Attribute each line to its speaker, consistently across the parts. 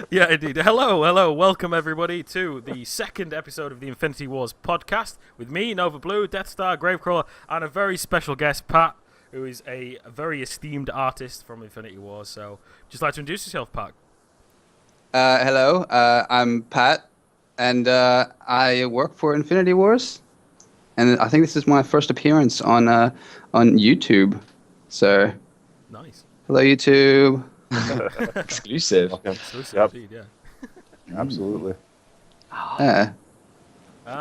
Speaker 1: Yeah, indeed. Hello, welcome everybody to the second episode of the Infinity Wars podcast with me, Nova Blue, DeathStar, GraveCrawler, and a very special guest, Pat, who is a very esteemed artist from Infinity Wars. So, just like to introduce yourself, Pat.
Speaker 2: Hello, I'm Pat, and I work for Infinity Wars, and I think this is my first appearance on YouTube. So,
Speaker 1: Nice.
Speaker 2: Hello, YouTube.
Speaker 3: Exclusive.
Speaker 1: Exclusive, indeed, yeah.
Speaker 4: Absolutely.
Speaker 2: Yeah,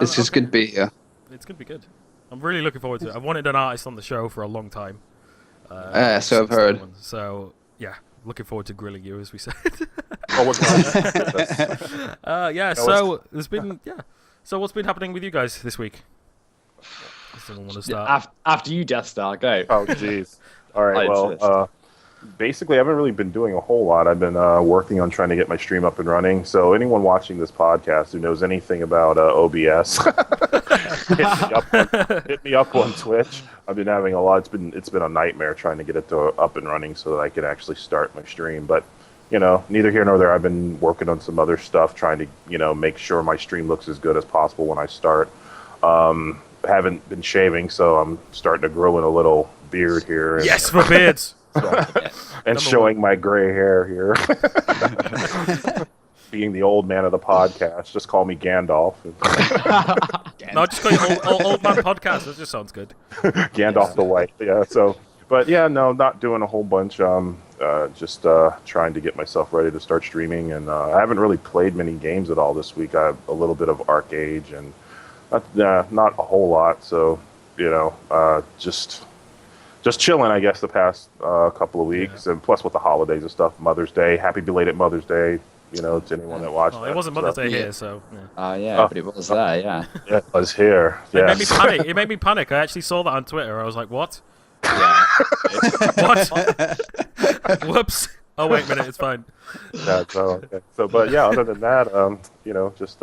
Speaker 2: it's just good to be here.
Speaker 1: It's going to be good. I'm really looking forward to it. I've wanted an artist on the show for a long time.
Speaker 2: So I've heard.
Speaker 1: So, yeah, looking forward to grilling you, as we said. So there's been, So what's been happening with you guys this week? Does someone want to start?
Speaker 3: After you, Deathstar, go.
Speaker 4: Oh, jeez. All right, basically, I haven't really been doing a whole lot. I've been working on trying to get my stream up and running. So anyone watching this podcast who knows anything about OBS, hit me up on Twitch. I've been having a lot. It's been a nightmare trying to get it up and running so that I can actually start my stream. But neither here nor there. I've been working on some other stuff, trying to make sure my stream looks as good as possible when I start. Haven't been shaving, so I'm starting to grow in a little beard here.
Speaker 1: Yes, for beards.
Speaker 4: And showing my gray hair here. Being the old man of the podcast, just call me Gandalf.
Speaker 1: No, just call you old man podcast. That just sounds good.
Speaker 4: Gandalf the White. Yeah. So, but yeah, no, not doing a whole bunch. Just trying to get myself ready to start streaming, and I haven't really played many games at all this week. I have a little bit of Arcade and not a whole lot. So, just chilling, I guess, the past couple of weeks, and plus with the holidays and stuff, Mother's Day. Happy belated Mother's Day, to anyone that watched.
Speaker 1: It wasn't Mother's Day here, so.
Speaker 3: Yeah. But it was there, yeah.
Speaker 4: Yeah, it was here.
Speaker 1: It made me panic. It made me panic. I actually saw that on Twitter. I was like, "What?
Speaker 3: Yeah.
Speaker 1: What? Whoops! Oh wait a minute, it's fine."
Speaker 4: Yeah. So, but yeah, other than that, just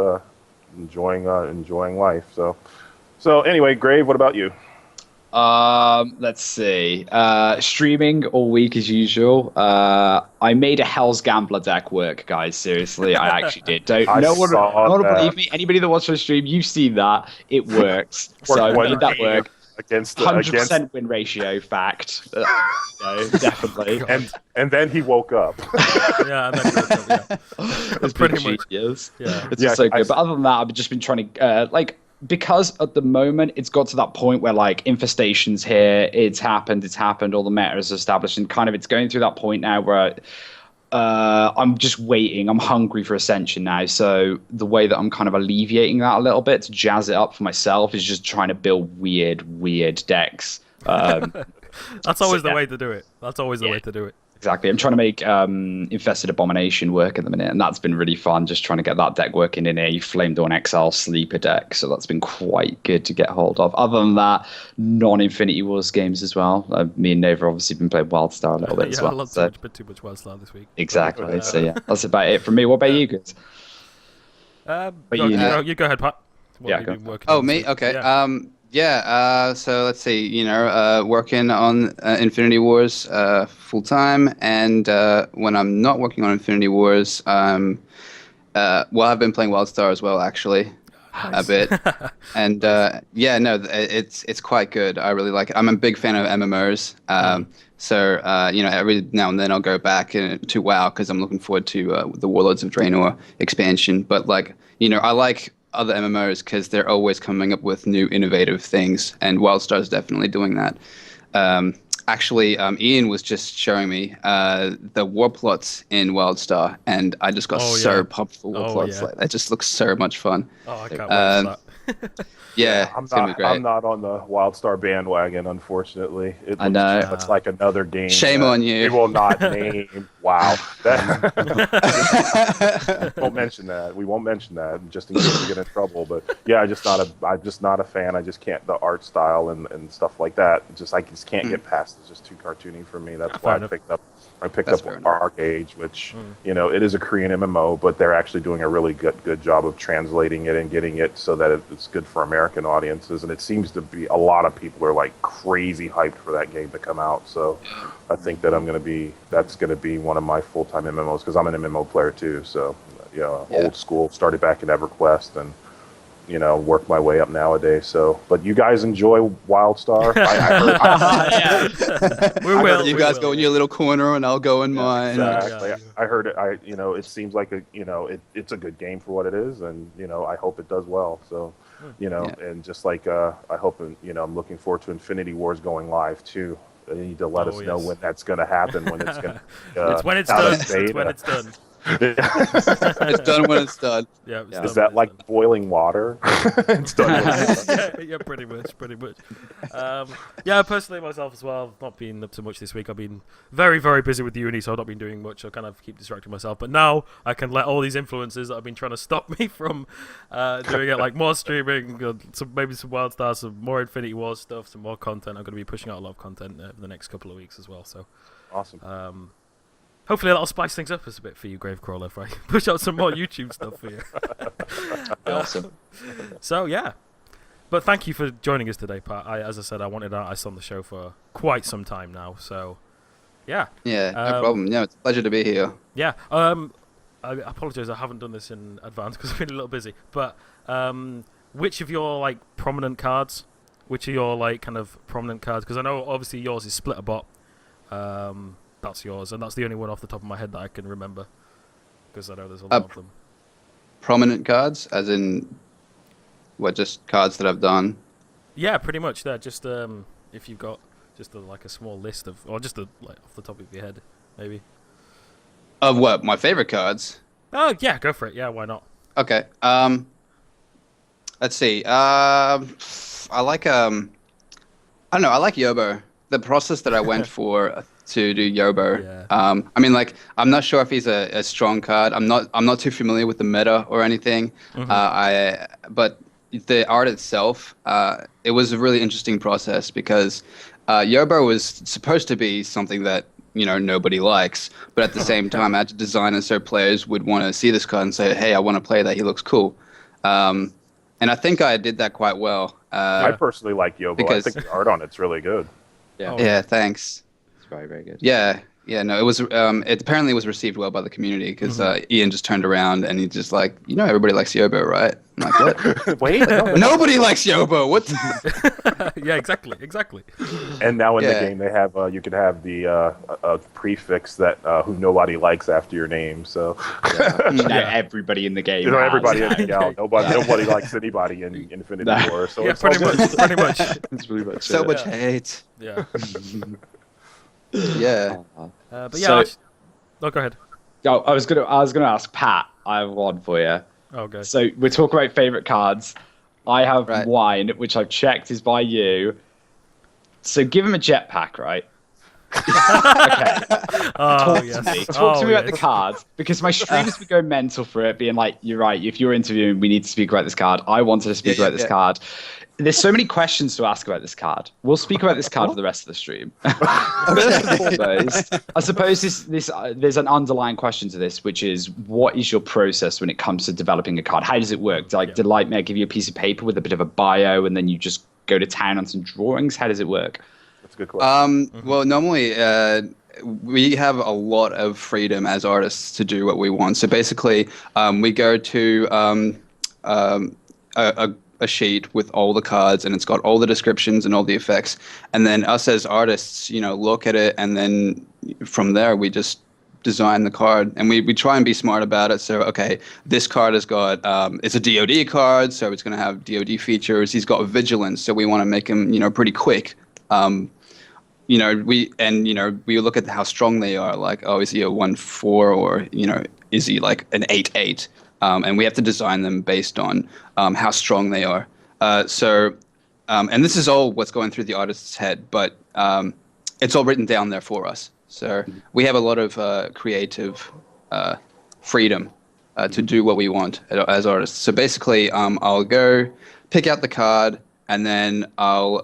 Speaker 4: enjoying life. So anyway, Grave, what about you?
Speaker 3: Let's see. Streaming all week as usual. I made a Hell's Gambler deck work, guys. Seriously, I actually did. No one believe me. Anybody that watched my stream, you've seen that. It works. So I made that work.
Speaker 4: Against
Speaker 3: 100% win ratio, fact. Definitely.
Speaker 4: And then he woke up.
Speaker 1: Yeah, and then he woke up, yeah.
Speaker 3: It's
Speaker 1: pretty much.
Speaker 3: Yes.
Speaker 1: Yeah.
Speaker 3: It's so good. But other than that, I've just been trying to because at the moment it's got to that point where Infestation's here, it's happened, all the meta is established, and kind of it's going through that point now where I'm just waiting. I'm hungry for Ascension now. So the way that I'm kind of alleviating that a little bit to jazz it up for myself is just trying to build weird decks.
Speaker 1: That's always the way to do it. That's always the way to do it.
Speaker 3: Exactly. I'm trying to make Infested Abomination work at the minute, and that's been really fun, just trying to get that deck working in a Flamedawn Exile sleeper deck. So that's been quite good to get hold of. Other than that, non-Infinity Wars games as well. Me and Nova obviously been playing WildStar a little bit as well.
Speaker 1: Yeah, a bit too much WildStar this week.
Speaker 3: Exactly. So yeah, that's about it from me. What about you guys?
Speaker 1: You go ahead, Pat.
Speaker 2: Oh, me? Okay. Yeah. So let's see. Working on Infinity Wars full time, and when I'm not working on Infinity Wars, I've been playing WildStar as well, actually, a bit. And it's quite good. I really like it. I'm a big fan of MMOs. So every now and then I'll go back to WoW because I'm looking forward to the Warlords of Draenor expansion. But I like other MMOs because they're always coming up with new innovative things, and WildStar is definitely doing that. Actually, Ian was just showing me the war plots in WildStar, and I just got pumped for war plots.
Speaker 1: Yeah.
Speaker 2: That just looks so much fun.
Speaker 1: Oh, I can't wait for that.
Speaker 2: Yeah,
Speaker 4: I'm
Speaker 2: it's gonna be great.
Speaker 4: I'm not on the WildStar bandwagon, unfortunately.
Speaker 3: I know.
Speaker 4: It's like another game.
Speaker 2: Shame on you.
Speaker 4: We will not name. Wow. We won't mention that, just in case we get in trouble. But yeah, I'm just not a fan. I just can't. The art style and stuff like that. I just can't get past. It's just too cartoony for me. That's why I picked up I picked up Arcade, which you know, it is a Korean MMO, but they're actually doing a really good job of translating it and getting it so that it's good for American audiences. And it seems to be a lot of people are like crazy hyped for that game to come out. So I think that that's gonna be one of my full-time MMOs, because I'm an MMO player too. So you know, old school, started back in EverQuest and, you know, work my way up nowadays. So, but you guys enjoy WildStar?
Speaker 1: We will.
Speaker 2: You guys go in your little corner, and I'll go in mine.
Speaker 4: Exactly. Yeah. I heard it. You know, it seems like it's a good game for what it is, and you know, I hope it does well. So, you know, and just like I hope, you know, I'm looking forward to Infinity Wars going live too. They need to let us know when that's going to happen. When it's going to.
Speaker 1: It's when it's done. It's when it's done.
Speaker 2: It's done when it's done.
Speaker 1: Yeah.
Speaker 4: Is that like done. Boiling water? It's done when it's done.
Speaker 1: Yeah, pretty much. Yeah, personally myself as well, I've not been up to much this week. I've been very, very busy with uni, so I've not been doing much. I kind of keep distracting myself. But now I can let all these influences that have been trying to stop me from doing it, like more streaming, maybe some WildStar, some more Infinity Wars stuff, some more content. I'm going to be pushing out a lot of content over the next couple of weeks as well. So
Speaker 4: awesome.
Speaker 1: Hopefully that'll spice things up a bit for you, GraveCrawler, if I push out some more YouTube stuff for you.
Speaker 2: Awesome.
Speaker 1: So, yeah. But thank you for joining us today, Pat. As I said, I wanted Artists on the show for quite some time now, so, yeah.
Speaker 2: Yeah, no problem. Yeah, it's a pleasure to be here.
Speaker 1: Yeah. I apologise, I haven't done this in advance because I've been a little busy. But which of your, like, prominent cards, which are your, like, kind of prominent cards? Because I know, obviously, yours is Split a Bot. That's yours, and that's the only one off the top of my head that I can remember, because I know there's a lot of them.
Speaker 2: Prominent cards, as in, what, just cards that I've done?
Speaker 1: Yeah, pretty much. There, just if you've got just like a small list of, or just like off the top of your head, maybe.
Speaker 2: Of what? My favorite cards?
Speaker 1: Oh yeah, go for it. Yeah, why not?
Speaker 2: Okay. Let's see. I like I don't know. I like Yobo. The process that I went for to do Yobo.
Speaker 1: Yeah.
Speaker 2: I mean, like, I'm not sure if he's a strong card. I'm not too familiar with the meta or anything. But the art itself, it was a really interesting process, because Yobo was supposed to be something that, you know, nobody likes, but at the same time, I had to design it so players would want to see this card and say, hey, I want to play that. He looks cool. And I think I did that quite well.
Speaker 4: I personally like Yobo. I think the art on it's really good.
Speaker 2: Yeah. Yeah, thanks.
Speaker 3: It's very, very good.
Speaker 2: Yeah, no, it was. It apparently was received well by the community, because Ian just turned around and he's just like, you know, everybody likes Yobo, right? I'm like, what?
Speaker 4: Wait,
Speaker 2: nobody likes Yobo. What?
Speaker 1: Yeah, exactly.
Speaker 4: And now in the game they have you could have the prefix that who nobody likes after your name. So
Speaker 3: everybody in the game.
Speaker 4: You know, everybody in the game. Nobody likes anybody in Infinity War. So
Speaker 1: yeah, pretty much.
Speaker 3: It's pretty much
Speaker 2: so much hate.
Speaker 1: Yeah.
Speaker 2: Yeah.
Speaker 1: But yeah. Go ahead.
Speaker 3: Oh, I was gonna ask Pat. I have one for you.
Speaker 1: Okay.
Speaker 3: So we're talking about favorite cards. I have wine, which I've checked is by you. So give him a jetpack, right? Okay. Talk to me about the cards, because my streamers would go mental for it, being like, "You're right. If you're interviewing, we need to speak about this card. I wanted to speak about this card." There's so many questions to ask about this card. We'll speak about this card for the rest of the stream. I suppose there's an underlying question to this, which is, what is your process when it comes to developing a card? How does it work? Did Lightmare give you a piece of paper with a bit of a bio, and then you just go to town on some drawings? How does it work?
Speaker 4: That's a good question.
Speaker 2: Well, normally we have a lot of freedom as artists to do what we want. So basically, we go to a sheet with all the cards, and it's got all the descriptions and all the effects. And then us as artists, you know, look at it, and then from there we just design the card. And we try and be smart about it. So, okay, this card has got, it's a DoD card, so it's going to have DoD features. He's got vigilance, so we want to make him, you know, pretty quick. You know, we look at how strong they are. Like, oh, is he a 1/4, or, you know, is he like an 8/8? And we have to design them based on how strong they are. And this is all what's going through the artist's head, but it's all written down there for us. So we have a lot of creative freedom to do what we want as artists. So basically, I'll go pick out the card, and then I'll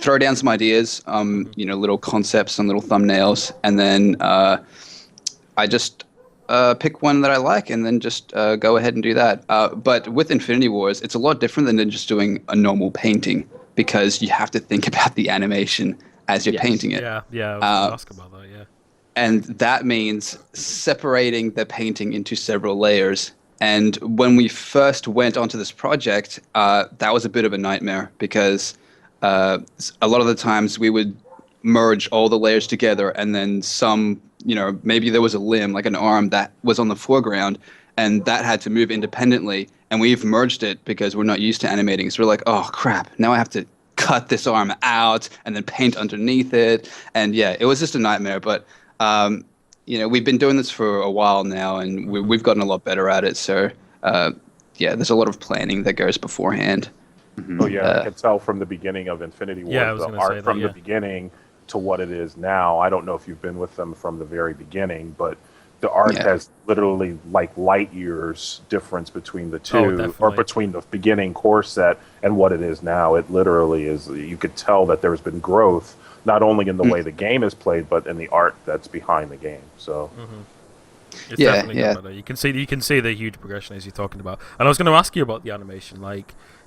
Speaker 2: throw down some ideas, little concepts and little thumbnails, and then I just pick one that I like, and then just go ahead and do that. But with Infinity Wars, it's a lot different than just doing a normal painting, because you have to think about the animation as you're painting it.
Speaker 1: Yeah, I was going to ask about that, yeah.
Speaker 2: And that means separating the painting into several layers. And when we first went onto this project, that was a bit of a nightmare, because a lot of the times we would merge all the layers together, and then maybe there was a limb, like an arm, that was on the foreground, and that had to move independently. And we've merged it because we're not used to animating. So we're like, oh, crap, now I have to cut this arm out and then paint underneath it. And yeah, it was just a nightmare. But we've been doing this for a while now, and we've gotten a lot better at it. So, there's a lot of planning that goes beforehand.
Speaker 4: Oh, yeah, I can tell from the beginning of Infinity Wars, the art from the beginning to what it is now. I don't know if you've been with them from the very beginning, but the art has literally like light years difference between the two, or between the beginning core set and what it is now. It literally is, you could tell that there's been growth, not only in the way the game is played, but in the art that's behind the game. So,
Speaker 1: it's definitely better. You can see the huge progression as you're talking about. And I was going to ask you about the animation,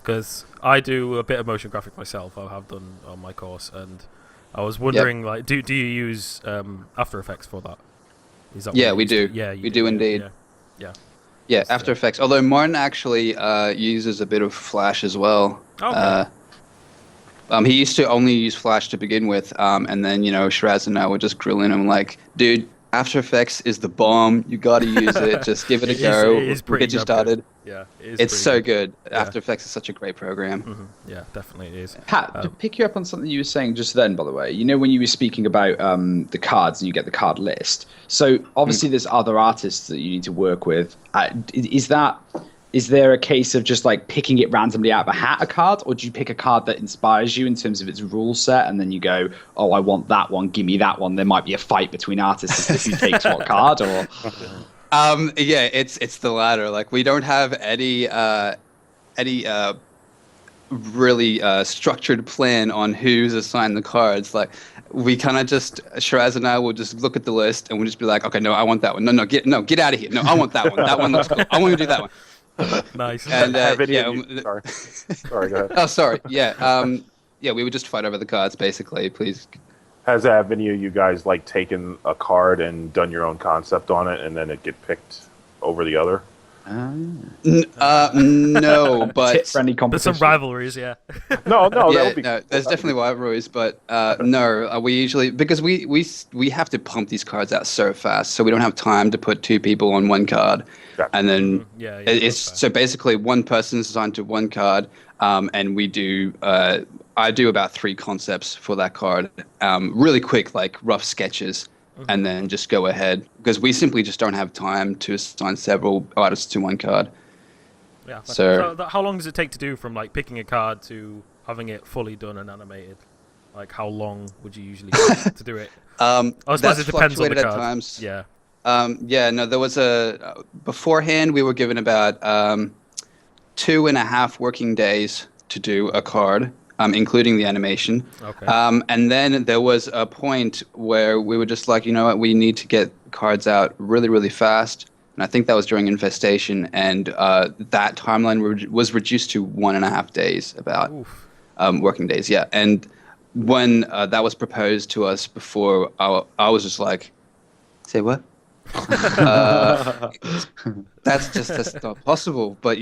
Speaker 1: because I do a bit of motion graphic myself. I have done on my course, and I was wondering, do you use After Effects for that? Is that
Speaker 2: we do. Yeah, we do indeed. Yeah, After Effects. Although Martin actually uses a bit of Flash as well.
Speaker 1: Okay.
Speaker 2: He used to only use Flash to begin with, and then Shiraz and I were just grilling him like, dude, After Effects is the bomb. You got to use it. Just give it a go. We'll get you started.
Speaker 1: Good. Yeah,
Speaker 2: it's so good. After Effects is such a great program.
Speaker 1: Yeah, definitely it is.
Speaker 3: Pat, to pick you up on something you were saying just then, by the way, when you were speaking about the cards and you get the card list. So obviously there's other artists that you need to work with. Is there a case of just like picking it randomly out of a hat, a card, or do you pick a card that inspires you in terms of its rule set, and then you go, oh, I want that one, give me that one? There might be a fight between artists as to who takes what card, or...
Speaker 2: it's the latter. Like, we don't have any really structured plan on who's assigned the cards. Like, we kind of just, Shiraz and I will just look at the list, and we'll just be like, okay, no, I want that one. No, get out of here. No, I want that one. That one looks cool. I want to do that one.
Speaker 1: Nice.
Speaker 2: And
Speaker 4: sorry, go ahead.
Speaker 2: Oh, sorry. Yeah. We would just fight over the cards, basically. Please.
Speaker 4: Has any of you guys taken a card and done your own concept on it, and then it get picked over the other?
Speaker 2: No, but
Speaker 3: friendly competition.
Speaker 1: There's some rivalries, yeah.
Speaker 4: No,
Speaker 2: there's definitely rivalries, but no, we usually, because we have to pump these cards out so fast, so we don't have time to put two people on one card, and then it's so basically one person is assigned to one card, and we do. I do about 3 concepts for that card, really quick, like rough sketches. And then just go ahead, because we simply just don't have time to assign several artists to one card.
Speaker 1: Yeah. So how long does it take to do from picking a card to having it fully done and animated? How long would you usually take to do it?
Speaker 2: I
Speaker 1: suppose it depends on the card.
Speaker 2: At times.
Speaker 1: Yeah.
Speaker 2: There was beforehand we were given about 2.5 working days to do a card. Including the animation.
Speaker 1: Okay.
Speaker 2: And then there was a point where we were just like, you know what, we need to get cards out really, really fast. And I think that was during Infestation. And that timeline was reduced to 1.5 days, about working days. Yeah. And when that was proposed to us before, I was just like, say what? That's not possible. But,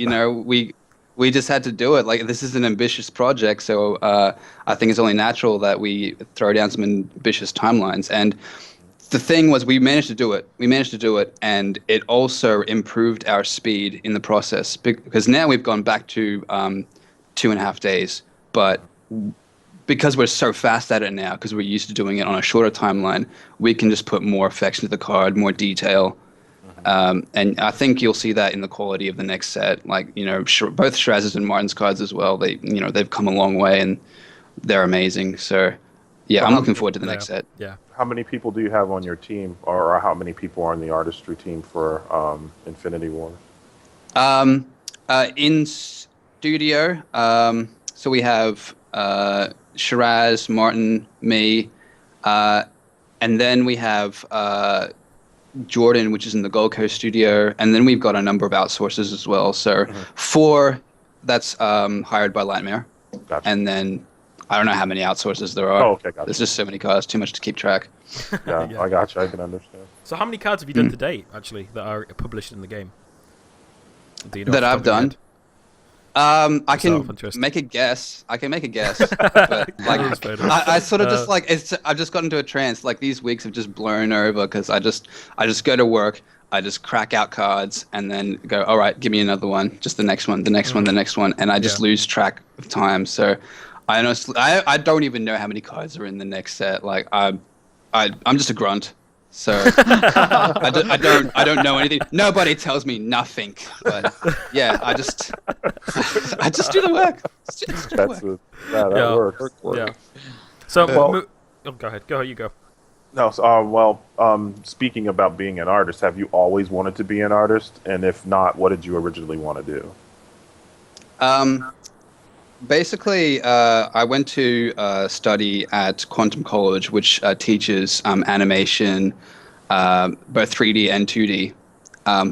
Speaker 2: we just had to do it. This is an ambitious project, so I think it's only natural that we throw down some ambitious timelines. And the thing was, we managed to do it. And it also improved our speed in the process, because now we've gone back to 2.5 days. But because we're so fast at it now, because we're used to doing it on a shorter timeline, we can just put more effects into the card, more detail. And I think you'll see that in the quality of the next set. Both Shiraz's and Martin's cards as well. They've come a long way, and they're amazing. So, yeah, I'm looking forward to the next set.
Speaker 1: Yeah.
Speaker 4: How many people do you have on your team, or how many people are on the artistry team for Infinity War?
Speaker 2: In studio, So we have Shiraz, Martin, me, and then we have Jordan, which is in the Gold Coast studio, and then we've got a number of outsourcers as well. So 4 that's hired by Lightmare,
Speaker 4: Gotcha.
Speaker 2: and then I don't know how many outsourcers there are.
Speaker 4: Oh, okay, gotcha.
Speaker 2: There's just so many cars, too much to keep track.
Speaker 4: Yeah,
Speaker 1: Yeah.
Speaker 4: I got you. I can understand.
Speaker 1: So how many cards have you done to date, actually, that are published in the game? Do you know
Speaker 2: That
Speaker 1: off
Speaker 2: I've
Speaker 1: the top of
Speaker 2: done. I
Speaker 1: Yourself,
Speaker 2: can
Speaker 1: interesting.
Speaker 2: make a guess. But like, I sort of just like I've just got into a trance. Like these weeks have just blown over because I just go to work. I just crack out cards and then go, all right, give me another one, just the next one, the next one, the next one, and I just lose track of time. So I honestly, I don't even know how many cards are in the next set. Like I'm just a grunt. So I don't know anything. Nobody tells me nothing. But yeah, I just do the work.
Speaker 4: That works.
Speaker 1: Yeah. So
Speaker 4: Well-
Speaker 1: go ahead. Go. You go.
Speaker 4: No, so, speaking about being an artist, have you always wanted to be an artist? And if not, what did you originally want to do?
Speaker 2: Basically, I went to study at Quantum College, which teaches animation, both 3D and 2D,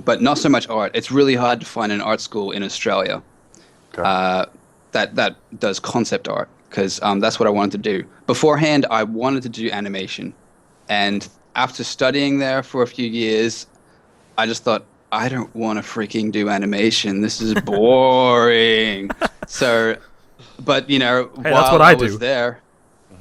Speaker 2: but not so much art. It's really hard to find an art school in Australia that does concept art, because that's what I wanted to do. Beforehand, I wanted to do animation, and after studying there for a few years, I just thought, I don't want to freaking do animation. This is boring. So, but you know,
Speaker 1: Hey,
Speaker 2: while
Speaker 1: that's what
Speaker 2: I
Speaker 1: I
Speaker 2: was
Speaker 1: do.
Speaker 2: there,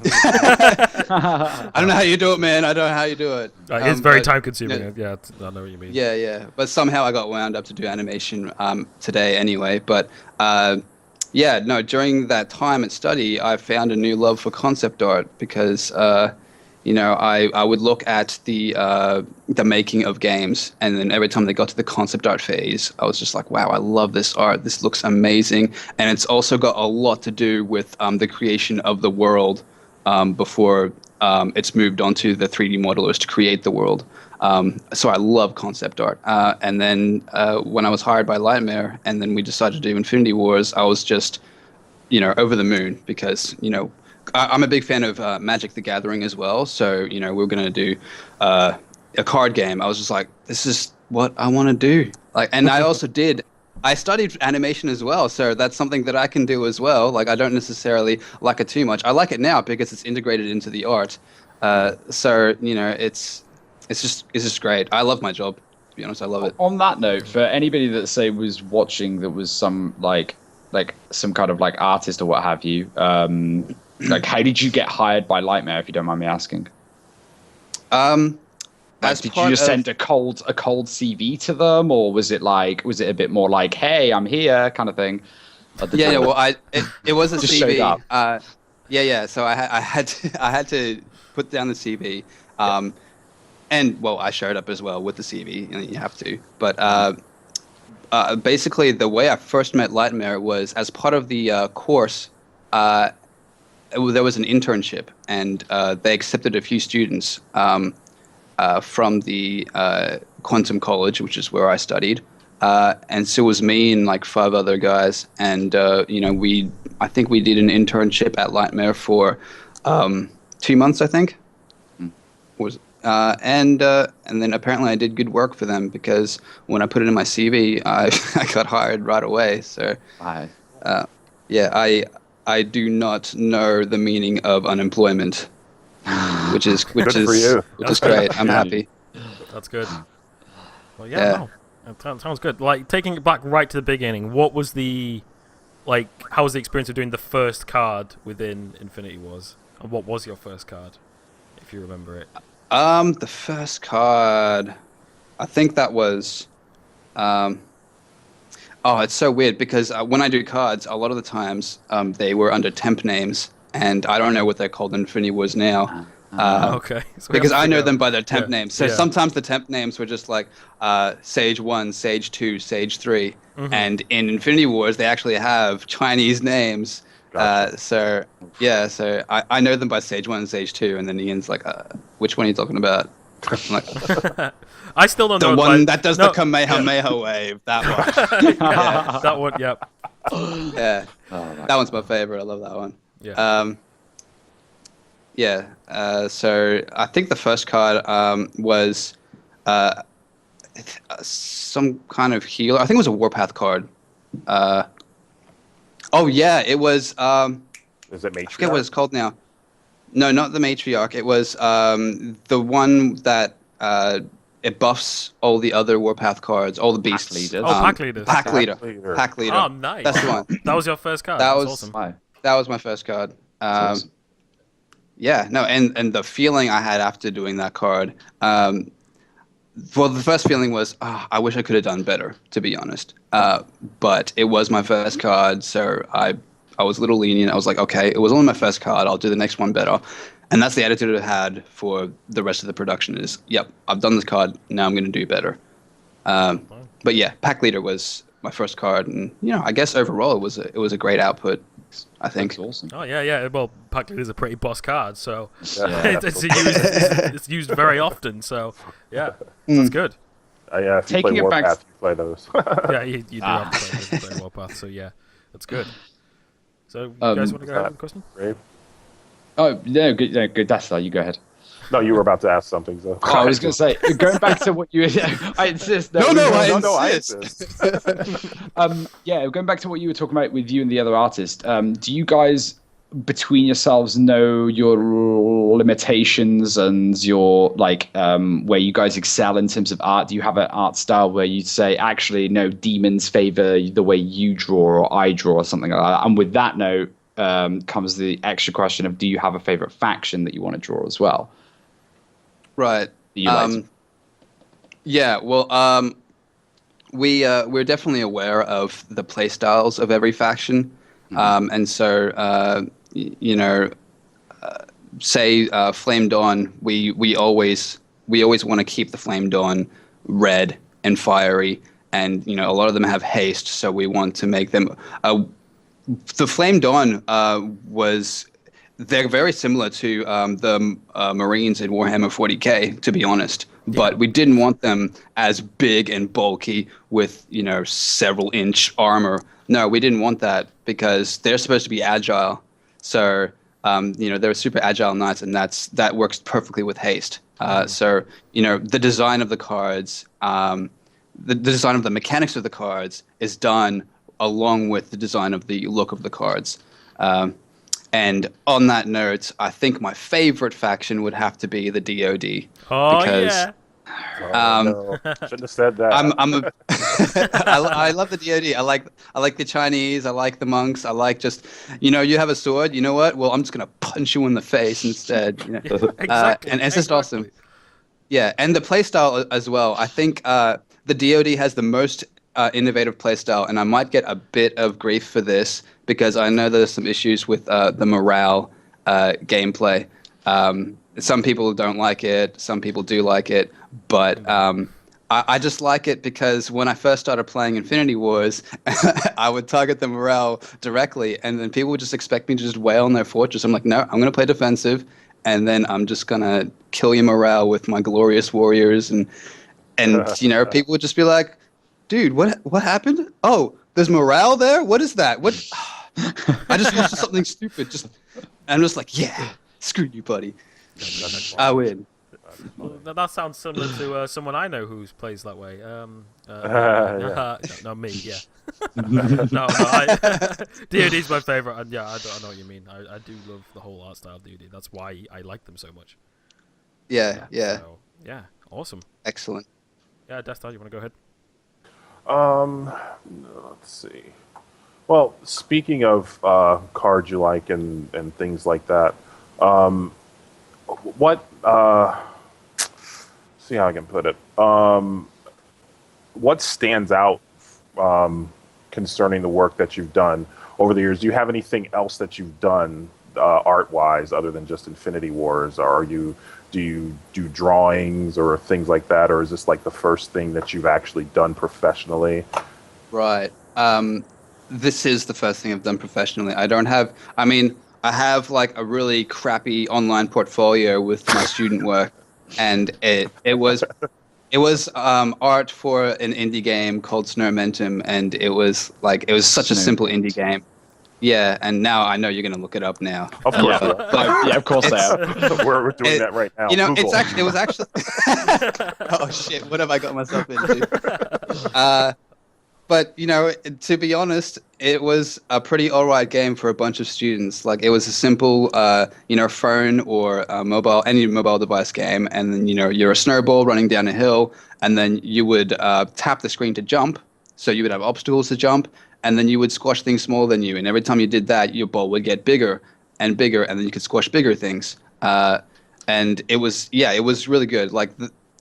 Speaker 2: I don't know how you do it, man. I don't know how you do it.
Speaker 1: It's very
Speaker 2: but,
Speaker 1: time consuming.
Speaker 2: no-
Speaker 1: Yeah, I know what you mean.
Speaker 2: Yeah. But somehow I got wound up to do animation today anyway. But during that time at study, I found a new love for concept art because I would look at the making of games, and then every time they got to the concept art phase, I was just like, wow, I love this art. This looks amazing. And it's also got a lot to do with the creation of the world before it's moved on to the 3D modelers to create the world. So I love concept art. And then when I was hired by Lightmare, and then we decided to do Infinity Wars, I was just, over the moon because, I'm a big fan of Magic the Gathering as well. So, we're going to do a card game. I was just like, this is what I want to do. Like, and I also I studied animation as well. So that's something that I can do as well. Like, I don't necessarily like it too much. I like it now because it's integrated into the art. It's just great. I love my job, to be honest. I love it.
Speaker 3: On that note, for anybody that say was watching that was some like some kind of like artist or what have you, like, how did you get hired by Lightmare, if you don't mind me asking? Did you just send a cold CV to them, or was it a bit more like, hey, I'm here kind of thing?
Speaker 2: Yeah. Well, it was a
Speaker 3: Just
Speaker 2: CV.
Speaker 3: showed up.
Speaker 2: So I had to put down the CV, and well, I showed up as well with the CV, and you have to. But basically, the way I first met Lightmare was as part of the course. There was an internship, and they accepted a few students from the Quantum College, which is where I studied. And so it was me and like 5 other guys, and I think we did an internship at Lightmare for 2 months, I think. And then apparently I did good work for them because when I put it in my CV, I got hired right away. So I do not know the meaning of unemployment, which is great. I'm happy.
Speaker 1: That's good. Well, no, that sounds good. Like, taking it back right to the beginning, how was the experience of doing the first card within Infinity Wars? And what was your first card, if you remember it?
Speaker 2: The first card, I think that was, it's so weird because when I do cards, a lot of the times they were under temp names, and I don't know what they're called in Infinity Wars now.
Speaker 1: Okay. So
Speaker 2: because I know them by their temp names. So
Speaker 1: yeah.
Speaker 2: sometimes the temp names were just like Sage 1, Sage 2, Sage 3.
Speaker 1: Mm-hmm.
Speaker 2: And in Infinity Wars, they actually have Chinese names.
Speaker 4: Gotcha.
Speaker 2: So I know them by Sage 1 and Sage 2. And then Ian's like, which one are you talking about? I'm like,
Speaker 1: I still don't know.
Speaker 2: the one that does the Kamehameha wave. That one.
Speaker 1: Yeah, that one, yep.
Speaker 2: Yeah, that one's my favorite. I love that one.
Speaker 1: Yeah.
Speaker 2: So I think the first card was some kind of healer. I think it was a Warpath card. Oh yeah, it was.
Speaker 4: Is it Matriarch?
Speaker 2: I forget what it's called now. No, not the Matriarch. It was the one that it buffs all the other Warpath cards, all the beasts.
Speaker 3: Pack leaders.
Speaker 1: Pack leaders.
Speaker 2: Pack leader. Pack leader.
Speaker 1: Oh, nice.
Speaker 2: That's the one.
Speaker 1: That was your first card.
Speaker 2: That
Speaker 1: That's
Speaker 2: was
Speaker 1: awesome.
Speaker 2: that was my first card.
Speaker 3: Awesome.
Speaker 2: Yeah, no, and the feeling I had after doing that card, well, the first feeling was, I wish I could have done better, to be honest. But it was my first card, so I was a little lenient. I was like, okay, it was only my first card. I'll do the next one better. And that's the attitude I had for the rest of the production is, yep, I've done this card. Now I'm going to do better. But yeah, Pack Leader was my first card. And, I guess overall it was a great output, I think.
Speaker 3: That's awesome.
Speaker 1: Oh, yeah. Well, Pack Leader is a pretty boss card, so it's used very often. So, yeah, that's good.
Speaker 4: Yeah, if you
Speaker 3: Taking
Speaker 4: play
Speaker 3: it back-
Speaker 4: Warpath, you play those.
Speaker 1: Yeah, you do have to play Warpath, so yeah, that's good. So, you guys want to go ahead with the question?
Speaker 4: Grave?
Speaker 3: Oh, no, good, DeathStar, you go ahead.
Speaker 4: No, you were about to ask something, so.
Speaker 3: I was going to say, going back to what you... I insist.
Speaker 2: I insist.
Speaker 3: Going back to what you were talking about with you and the other artist, do you guys, between yourselves, know your limitations and your, where you guys excel in terms of art? Do you have an art style where you say, actually, no, demons favor the way you draw or I draw or something like that? And with that note, comes the extra question of, do you have a favorite faction that you want to draw as well?
Speaker 2: Right. Yeah. Well, we're definitely aware of the play styles of every faction, and so say Flame Dawn, we always want to keep the Flame Dawn red and fiery, and a lot of them have haste, so we want to make them. The Flame Dawn they're very similar to the Marines in Warhammer 40k, to be honest. Yeah. But we didn't want them as big and bulky with, several inch armor. No, we didn't want that because they're supposed to be agile. So, they're super agile knights, and that works perfectly with haste. So, the design of the cards, the design of the mechanics of the cards is done along with the design of the look of the cards. And on that note, I think my favorite faction would have to be the DoD.
Speaker 1: Oh,
Speaker 2: because,
Speaker 1: yeah.
Speaker 4: No. Shouldn't have said that.
Speaker 2: I love the DoD. I like the Chinese. I like the monks. I like just, you have a sword. You know what? Well, I'm just gonna punch you in the face instead.
Speaker 1: Exactly.
Speaker 2: And it's just awesome. Yeah, and the playstyle as well. I think the DoD has the most innovative playstyle, and I might get a bit of grief for this because I know there's some issues with the morale gameplay. Some people don't like it, some people do like it, but I just like it because when I first started playing Infinity Wars, I would target the morale directly, and then people would just expect me to just wail on their fortress. I'm like, no, I'm going to play defensive, and then I'm just going to kill your morale with my glorious warriors, and people would just be like, dude, what happened? Oh, there's morale there? What is that? What? I just watched something stupid. I'm just like, yeah, screw you, buddy. I win.
Speaker 1: Well, that sounds similar to someone I know who plays that way. No, me, yeah. DoD's my favorite, and yeah, I know what you mean. I do love the whole art style of DoD. That's why I like them so much.
Speaker 2: Yeah.
Speaker 1: So, yeah, awesome.
Speaker 2: Excellent.
Speaker 1: Yeah, DeathStar, you want to go ahead?
Speaker 4: Let's see. Well, speaking of cards you like and things like that, what see how I can put it. What stands out concerning the work that you've done over the years? Do you have anything else that you've done art-wise other than just Infinity Wars? Or do you do drawings or things like that, or is this like the first thing that you've actually done professionally?
Speaker 2: Right. This is the first thing I've done professionally. I have like a really crappy online portfolio with my student work, and it was It was art for an indie game called Snowmentum, and it was such a simple indie game. Yeah, and now I know you're going to look it up now.
Speaker 4: Of course,
Speaker 3: of course they are.
Speaker 4: We're doing that right now.
Speaker 2: You know,
Speaker 4: Google.
Speaker 2: it was actually. Oh shit! What have I got myself into? But you know, to be honest, it was a pretty alright game for a bunch of students. Like it was a simple, phone or any mobile device game, and then you're a snowball running down a hill, and then you would tap the screen to jump. So you would have obstacles to jump, and then you would squash things smaller than you. And every time you did that, your ball would get bigger and bigger, and then you could squash bigger things. And it was really good. Like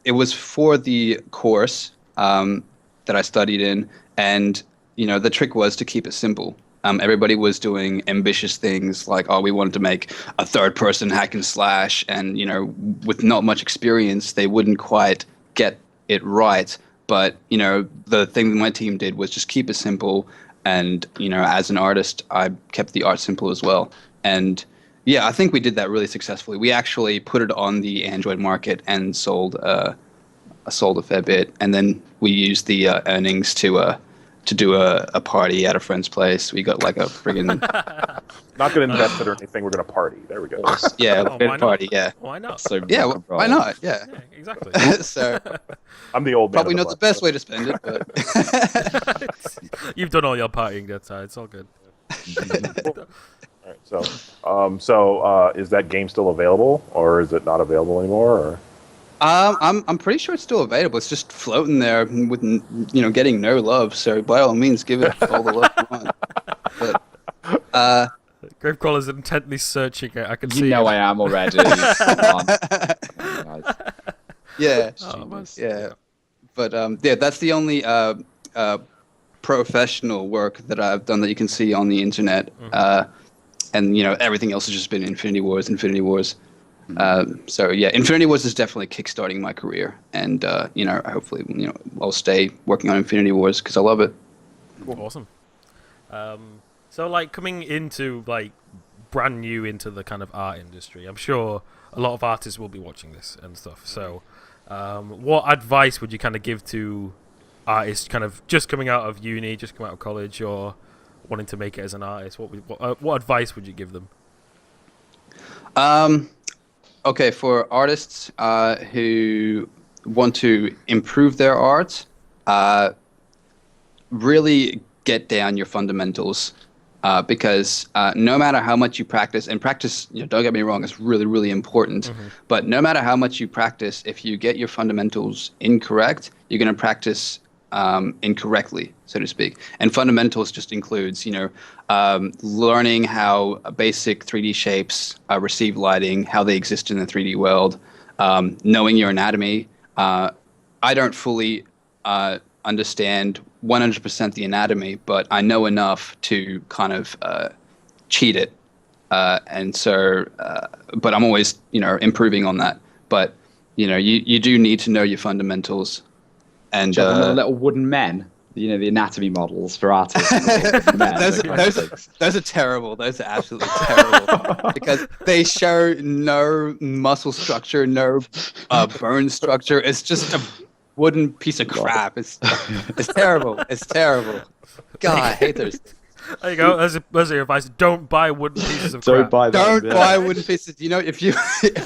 Speaker 2: it was for the course that I studied in. And, the trick was to keep it simple. Everybody was doing ambitious things like, we wanted to make a third-person hack and slash. And, with not much experience, they wouldn't quite get it right. But, the thing that my team did was just keep it simple. And, as an artist, I kept the art simple as well. And, yeah, I think we did that really successfully. We actually put it on the Android market and sold a fair bit. And then we used the earnings to do a party at a friend's place. We got like a friggin'
Speaker 4: Not going to invest it or anything. We're going to party. There we go.
Speaker 2: Yeah, a bit party. Yeah.
Speaker 1: Why not?
Speaker 3: So
Speaker 2: Yeah, why not? Yeah.
Speaker 1: Yeah, exactly.
Speaker 2: So
Speaker 4: I'm the old man.
Speaker 2: probably not the best way to spend it, but
Speaker 1: You've done all your partying, DeathStar. It's all good.
Speaker 4: All right, so is that game still available, or is it not available anymore? Or?
Speaker 2: I'm pretty sure it's still available. It's just floating there with getting no love. So by all means, give it all the love you want. But
Speaker 1: GraveCrawler's intently searching it. I can see.
Speaker 3: I am already.
Speaker 2: yeah,
Speaker 1: Oh,
Speaker 2: yeah. But that's the only professional work that I've done that you can see on the internet.
Speaker 1: Mm-hmm.
Speaker 2: And everything else has just been Infinity Wars. So yeah, Infinity Wars is definitely kickstarting my career, and hopefully I'll stay working on Infinity Wars because I love it.
Speaker 1: Awesome. So like coming into like brand new into the kind of art industry, I'm sure a lot of artists will be watching this and stuff. So what advice would you kind of give to artists kind of just coming out of uni, just come out of college, or wanting to make it as an artist? What advice would you give them?
Speaker 2: Okay, for artists who want to improve their art, really get down your fundamentals, because no matter how much you practice, and practice, don't get me wrong, it's really, really important, but no matter how much you practice, if you get your fundamentals incorrect, you're going to practice incorrectly, so to speak. And fundamentals just includes, learning how basic 3D shapes receive lighting, how they exist in the 3D world, knowing your anatomy. I don't fully understand 100% the anatomy, but I know enough to kind of cheat it. And so, but I'm always, improving on that. But, you do need to know your fundamentals. And
Speaker 3: one of the little wooden men, the anatomy models for artists.
Speaker 2: Those are terrible. Those are absolutely terrible because they show no muscle structure, no bone structure. It's just a wooden piece of crap. It's terrible. It's terrible. God, I hate those.
Speaker 1: There you go. There's your advice. Don't buy wooden pieces of crap.
Speaker 2: Don't buy wooden pieces. If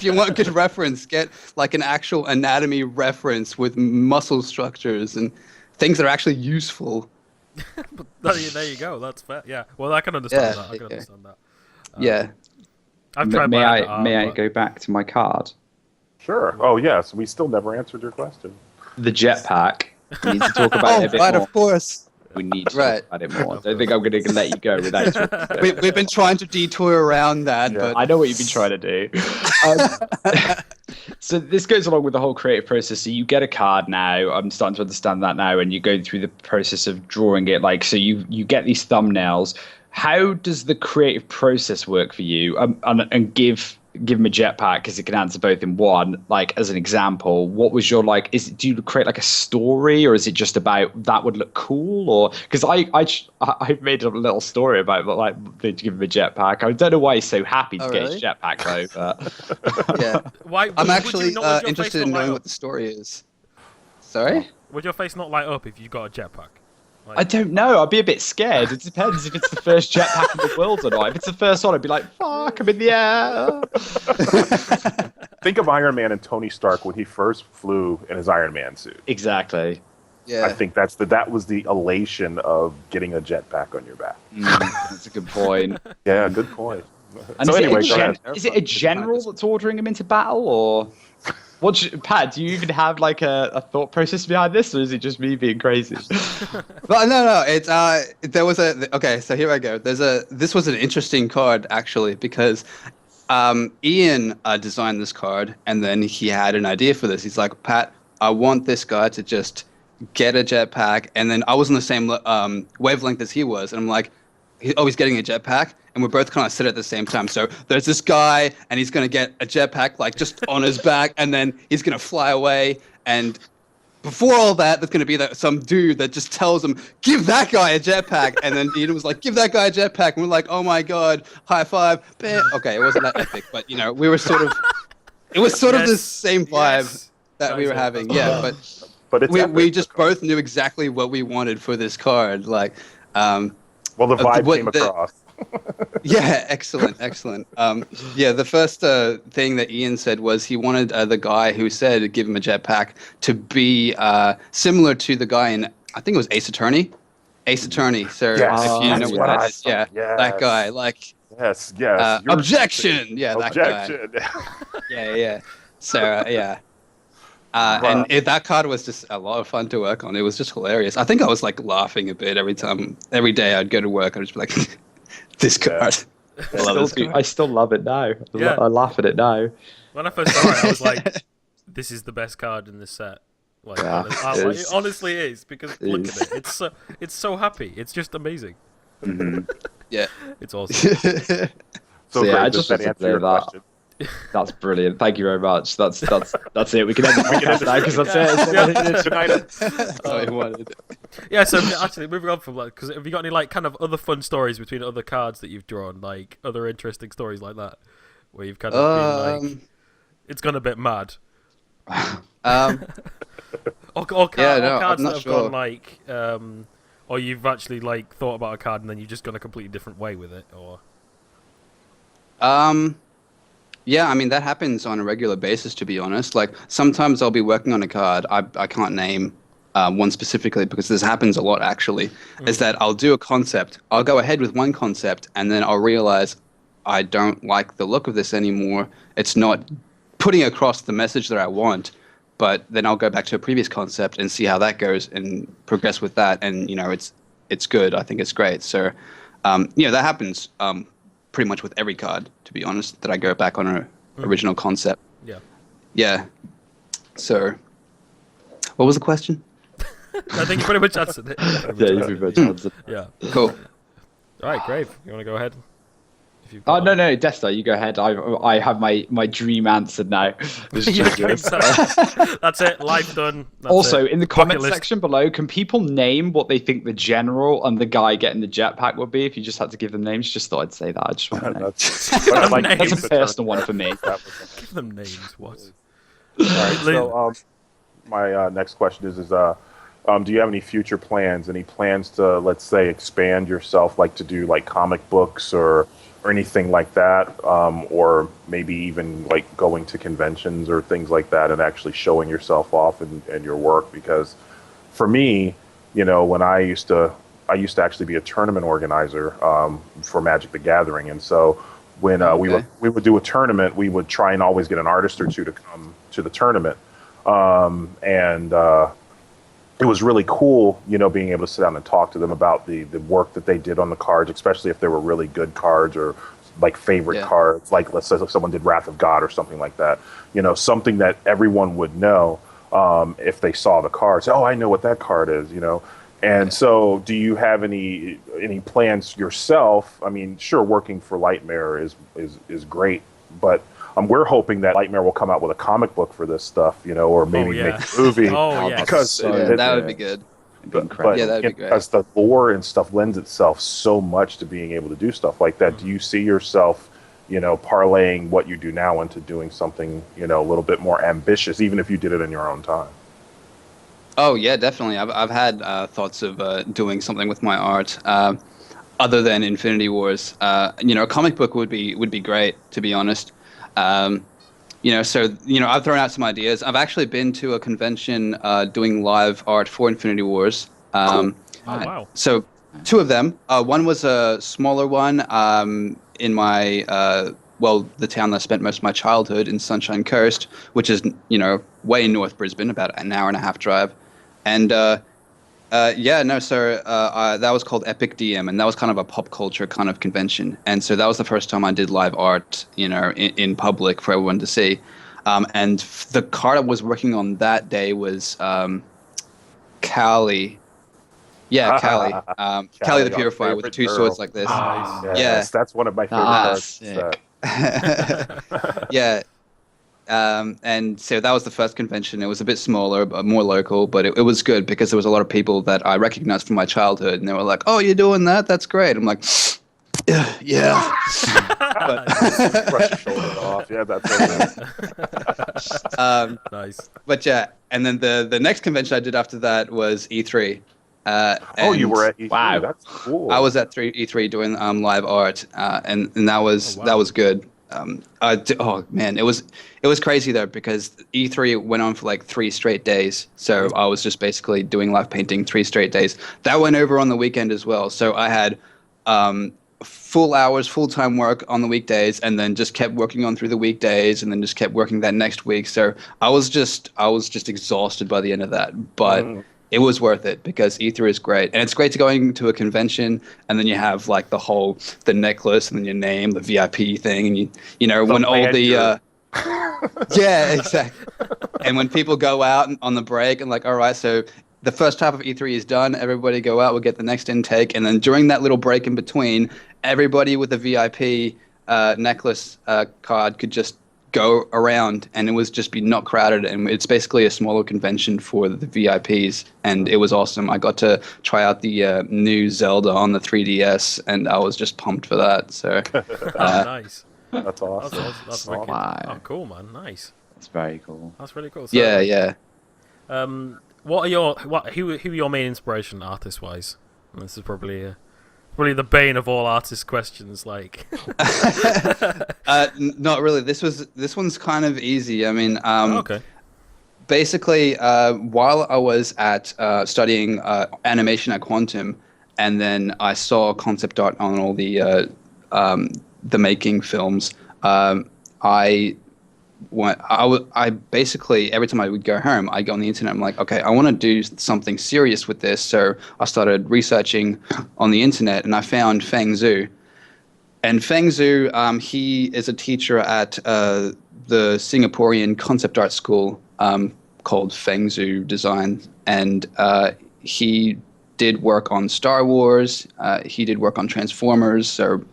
Speaker 2: you want good reference, get like an actual anatomy reference with muscle structures and things that are actually useful.
Speaker 1: There you go. That's fair. Yeah. Well, I can understand that. I can understand that.
Speaker 2: Yeah.
Speaker 1: I've tried.
Speaker 3: May I go back to my card?
Speaker 4: Sure. Oh yes, we still never answered your question.
Speaker 3: The jetpack. We need to talk about it a bit
Speaker 2: right,
Speaker 3: more.
Speaker 2: of course.
Speaker 3: We need to talk about it more. I don't think I'm going to let you go without talking about it.
Speaker 2: We've been trying to detour around that, but
Speaker 3: I know what you've been trying to do. So this goes along with the whole creative process. So you get a card now. I'm starting to understand that now, and you go through the process of drawing it. Like, so you get these thumbnails. How does the creative process work for you? And give him a jetpack because it can answer both in one. Like, as an example, what was your do you create like a story, or is it just about that would look cool? Or because I made a little story about to give him a jetpack. I don't know why he's so happy to get his jetpack though. But
Speaker 2: yeah,
Speaker 1: why?
Speaker 2: I'm actually interested in knowing what the story is. Sorry?
Speaker 1: Would your face not light up if you got a jetpack?
Speaker 3: I don't know. I'd be a bit scared. It depends if it's the first jetpack in the world or not. If it's the first one, I'd be like, fuck, I'm in the air.
Speaker 4: Think of Iron Man and Tony Stark when he first flew in his Iron Man suit.
Speaker 3: Exactly.
Speaker 2: Yeah.
Speaker 4: I think that was the elation of getting a jetpack on your back.
Speaker 2: That's a good point.
Speaker 4: Yeah, good point.
Speaker 3: And
Speaker 4: So anyway,
Speaker 3: is it a general that's ordering him into battle, or Pat? Do you even have like a thought process behind this, or is it just me being crazy?
Speaker 2: Well, no. It's there was okay. So here I go. This was an interesting card actually because Ian designed this card, and then he had an idea for this. He's like, Pat, I want this guy to just get a jetpack, and then I was on the same wavelength as he was, and I'm like, he's getting a jetpack, and we're both kind of sit at the same time. So there's this guy, and he's gonna get a jetpack like just on his back, and then he's gonna fly away. And before all that, there's gonna be some dude that just tells him, "Give that guy a jetpack," and then Ian was like, "Give that guy a jetpack," and we're like, "Oh my god, high five!" Okay, it wasn't that epic, but we were sort of, it was sort of the same vibe that we were having. Yeah, but
Speaker 4: it's
Speaker 2: we just both knew exactly what we wanted for this card. Like,
Speaker 4: well, the vibe came across.
Speaker 2: Yeah, excellent. The first thing that Ian said was he wanted the guy who said give him a jetpack to be similar to the guy in, I think it was Ace Attorney. So
Speaker 4: Yes.
Speaker 2: if you know what that is, that guy. Like,
Speaker 4: Yes.
Speaker 2: objection. Yeah,
Speaker 4: objection.
Speaker 2: That guy. Yeah. So and that card was just a lot of fun to work on. It was just hilarious. I think I was like laughing a bit every day I'd go to work. I'd just be like, this card.
Speaker 3: I still love it now.
Speaker 1: Yeah.
Speaker 3: I laugh at it now.
Speaker 1: When I first saw it, I was like, this is the best card in this set. Like, it honestly is, because look at it. It's so happy. It's just amazing.
Speaker 2: Mm-hmm. Yeah.
Speaker 1: It's awesome.
Speaker 4: So
Speaker 3: yeah,
Speaker 4: great.
Speaker 3: I just
Speaker 4: Does that
Speaker 3: want to
Speaker 4: answer
Speaker 3: play
Speaker 4: your
Speaker 3: that.
Speaker 4: question?
Speaker 3: That's brilliant. Thank you very much. That's it. We can end the podcast now because that's it.
Speaker 4: Good night.
Speaker 2: That's all I wanted.
Speaker 1: Yeah, so actually, moving on from that, because have you got any like kind of other fun stories between other cards that you've drawn, like other interesting stories like that, where you've kind of been like, it's gone a bit mad, or cards that have gone like, or you've actually like thought about a card and then you've just gone a completely different way with it, or.
Speaker 2: Yeah, I mean, that happens on a regular basis, to be honest. Like, sometimes I'll be working on a card. I can't name one specifically because this happens a lot, actually, is that I'll do a concept. I'll go ahead with one concept, and then I'll realize I don't like the look of this anymore. It's not putting across the message that I want, but then I'll go back to a previous concept and see how that goes and progress with that. And, it's good. I think it's great. So, that happens pretty much with every card, to be honest, that I go back on an original concept. Yeah. So, what was the question?
Speaker 1: I think you pretty much answered it.
Speaker 3: You pretty much answered.
Speaker 1: Yeah.
Speaker 2: Cool.
Speaker 1: All right, Grave. You want to go ahead?
Speaker 3: No, DeathStar, you go ahead. I have my dream answered now.
Speaker 1: That's it. Life done. That's
Speaker 3: also,
Speaker 1: it.
Speaker 3: in the comment section below, can people name what they think the general and the guy getting the jetpack would be? If you just had to give them names, just thought I'd say that. I just want to know. That's a personal one for me.
Speaker 1: Give them names. What?
Speaker 4: All right. So, my next question is do you have any future plans? Any plans to, let's say, expand yourself, like to do like comic books or anything like that, or maybe even like going to conventions or things like that and actually showing yourself off and your work? Because for me, when I used to actually be a tournament organizer for Magic the Gathering, and so when we would do a tournament, we would try and always get an artist or two to come to the tournament, and it was really cool, being able to sit down and talk to them about the work that they did on the cards, especially if they were really good cards or like favorite cards, like let's say if someone did Wrath of God or something like that, something that everyone would know if they saw the cards. Oh, I know what that card is, And so do you have any plans yourself? I mean, sure, working for Lightmare is great, but we're hoping that Lightmare will come out with a comic book for this stuff, or maybe make a movie. Because
Speaker 2: that would be good.
Speaker 3: But
Speaker 2: that'd be great.
Speaker 4: Because the lore and stuff lends itself so much to being able to do stuff like that. Do you see yourself, parlaying what you do now into doing something, a little bit more ambitious, even if you did it in your own time?
Speaker 2: Oh yeah, definitely. I've had thoughts of doing something with my art other than Infinity Wars. A comic book would be great, to be honest. I've thrown out some ideas. I've actually been to a convention doing live art for Infinity Wars.
Speaker 1: Oh wow!
Speaker 2: So two of them. One was a smaller one in my the town that I spent most of my childhood in Sunshine Coast, which is way north Brisbane, about an hour and a half drive, and that was called Epic DM, and that was kind of a pop culture kind of convention, and so that was the first time I did live art, in public for everyone to see, and the card I was working on that day was Callie. Yeah, Callie. Callie the Purifier with two swords like this.
Speaker 1: Nice.
Speaker 4: Yes, that's one of my favorite cards.
Speaker 2: Yeah. And so that was the first convention. It was a bit smaller, but more local, but it was good because there was a lot of people that I recognized from my childhood, and they were like, "Oh, you're doing that? That's great." I'm like, "Yeah."
Speaker 4: Brush your shoulders off. Yeah, that's
Speaker 1: Nice.
Speaker 2: But yeah, and then the next convention I did after that was E3.
Speaker 4: You were at E3.
Speaker 3: Wow,
Speaker 4: that's cool.
Speaker 2: I was at E3 doing live art, and that was good. It was crazy though, because E3 went on for like 3 straight days. So I was just basically doing live painting 3 straight days. That went over on the weekend as well. So I had full hours, full-time work on the weekdays, and then just kept working on through the weekdays, and then just kept working that next week. So I was just exhausted by the end of that, but. It was worth it because E3 is great. And it's great to going to a convention and then you have like the necklace and then your name, the VIP thing. And when all the, yeah, exactly. And when people go out on the break and like, all right, so the first half of E3 is done. Everybody go out, we'll get the next intake. And then during that little break in between, everybody with the VIP necklace card could just go around, and it was just be not crowded, and it's basically a smaller convention for the VIPs, and it was awesome. I got to try out the new Zelda on the 3DS, and I was just pumped for that. So
Speaker 1: nice.
Speaker 4: That's awesome.
Speaker 1: That's wicked.
Speaker 3: Wow.
Speaker 1: Oh, cool, man. Nice.
Speaker 3: That's very cool.
Speaker 1: That's really cool. So,
Speaker 2: yeah.
Speaker 1: What are who are your main inspiration artist wise? This is probably the bane of all artist questions. Like,
Speaker 2: not really. This one's kind of easy. I mean,
Speaker 1: okay.
Speaker 2: Basically, while I was at studying animation at Quantum, and then I saw concept art on all the making films. I basically, every time I would go home, I go on the internet. I'm like, okay, I want to do something serious with this. So I started researching on the internet, and I found Feng Zhu. And Feng Zhu, he is a teacher at the Singaporean concept art school called Feng Zhu Design, and he did work on Star Wars. He did work on Transformers, so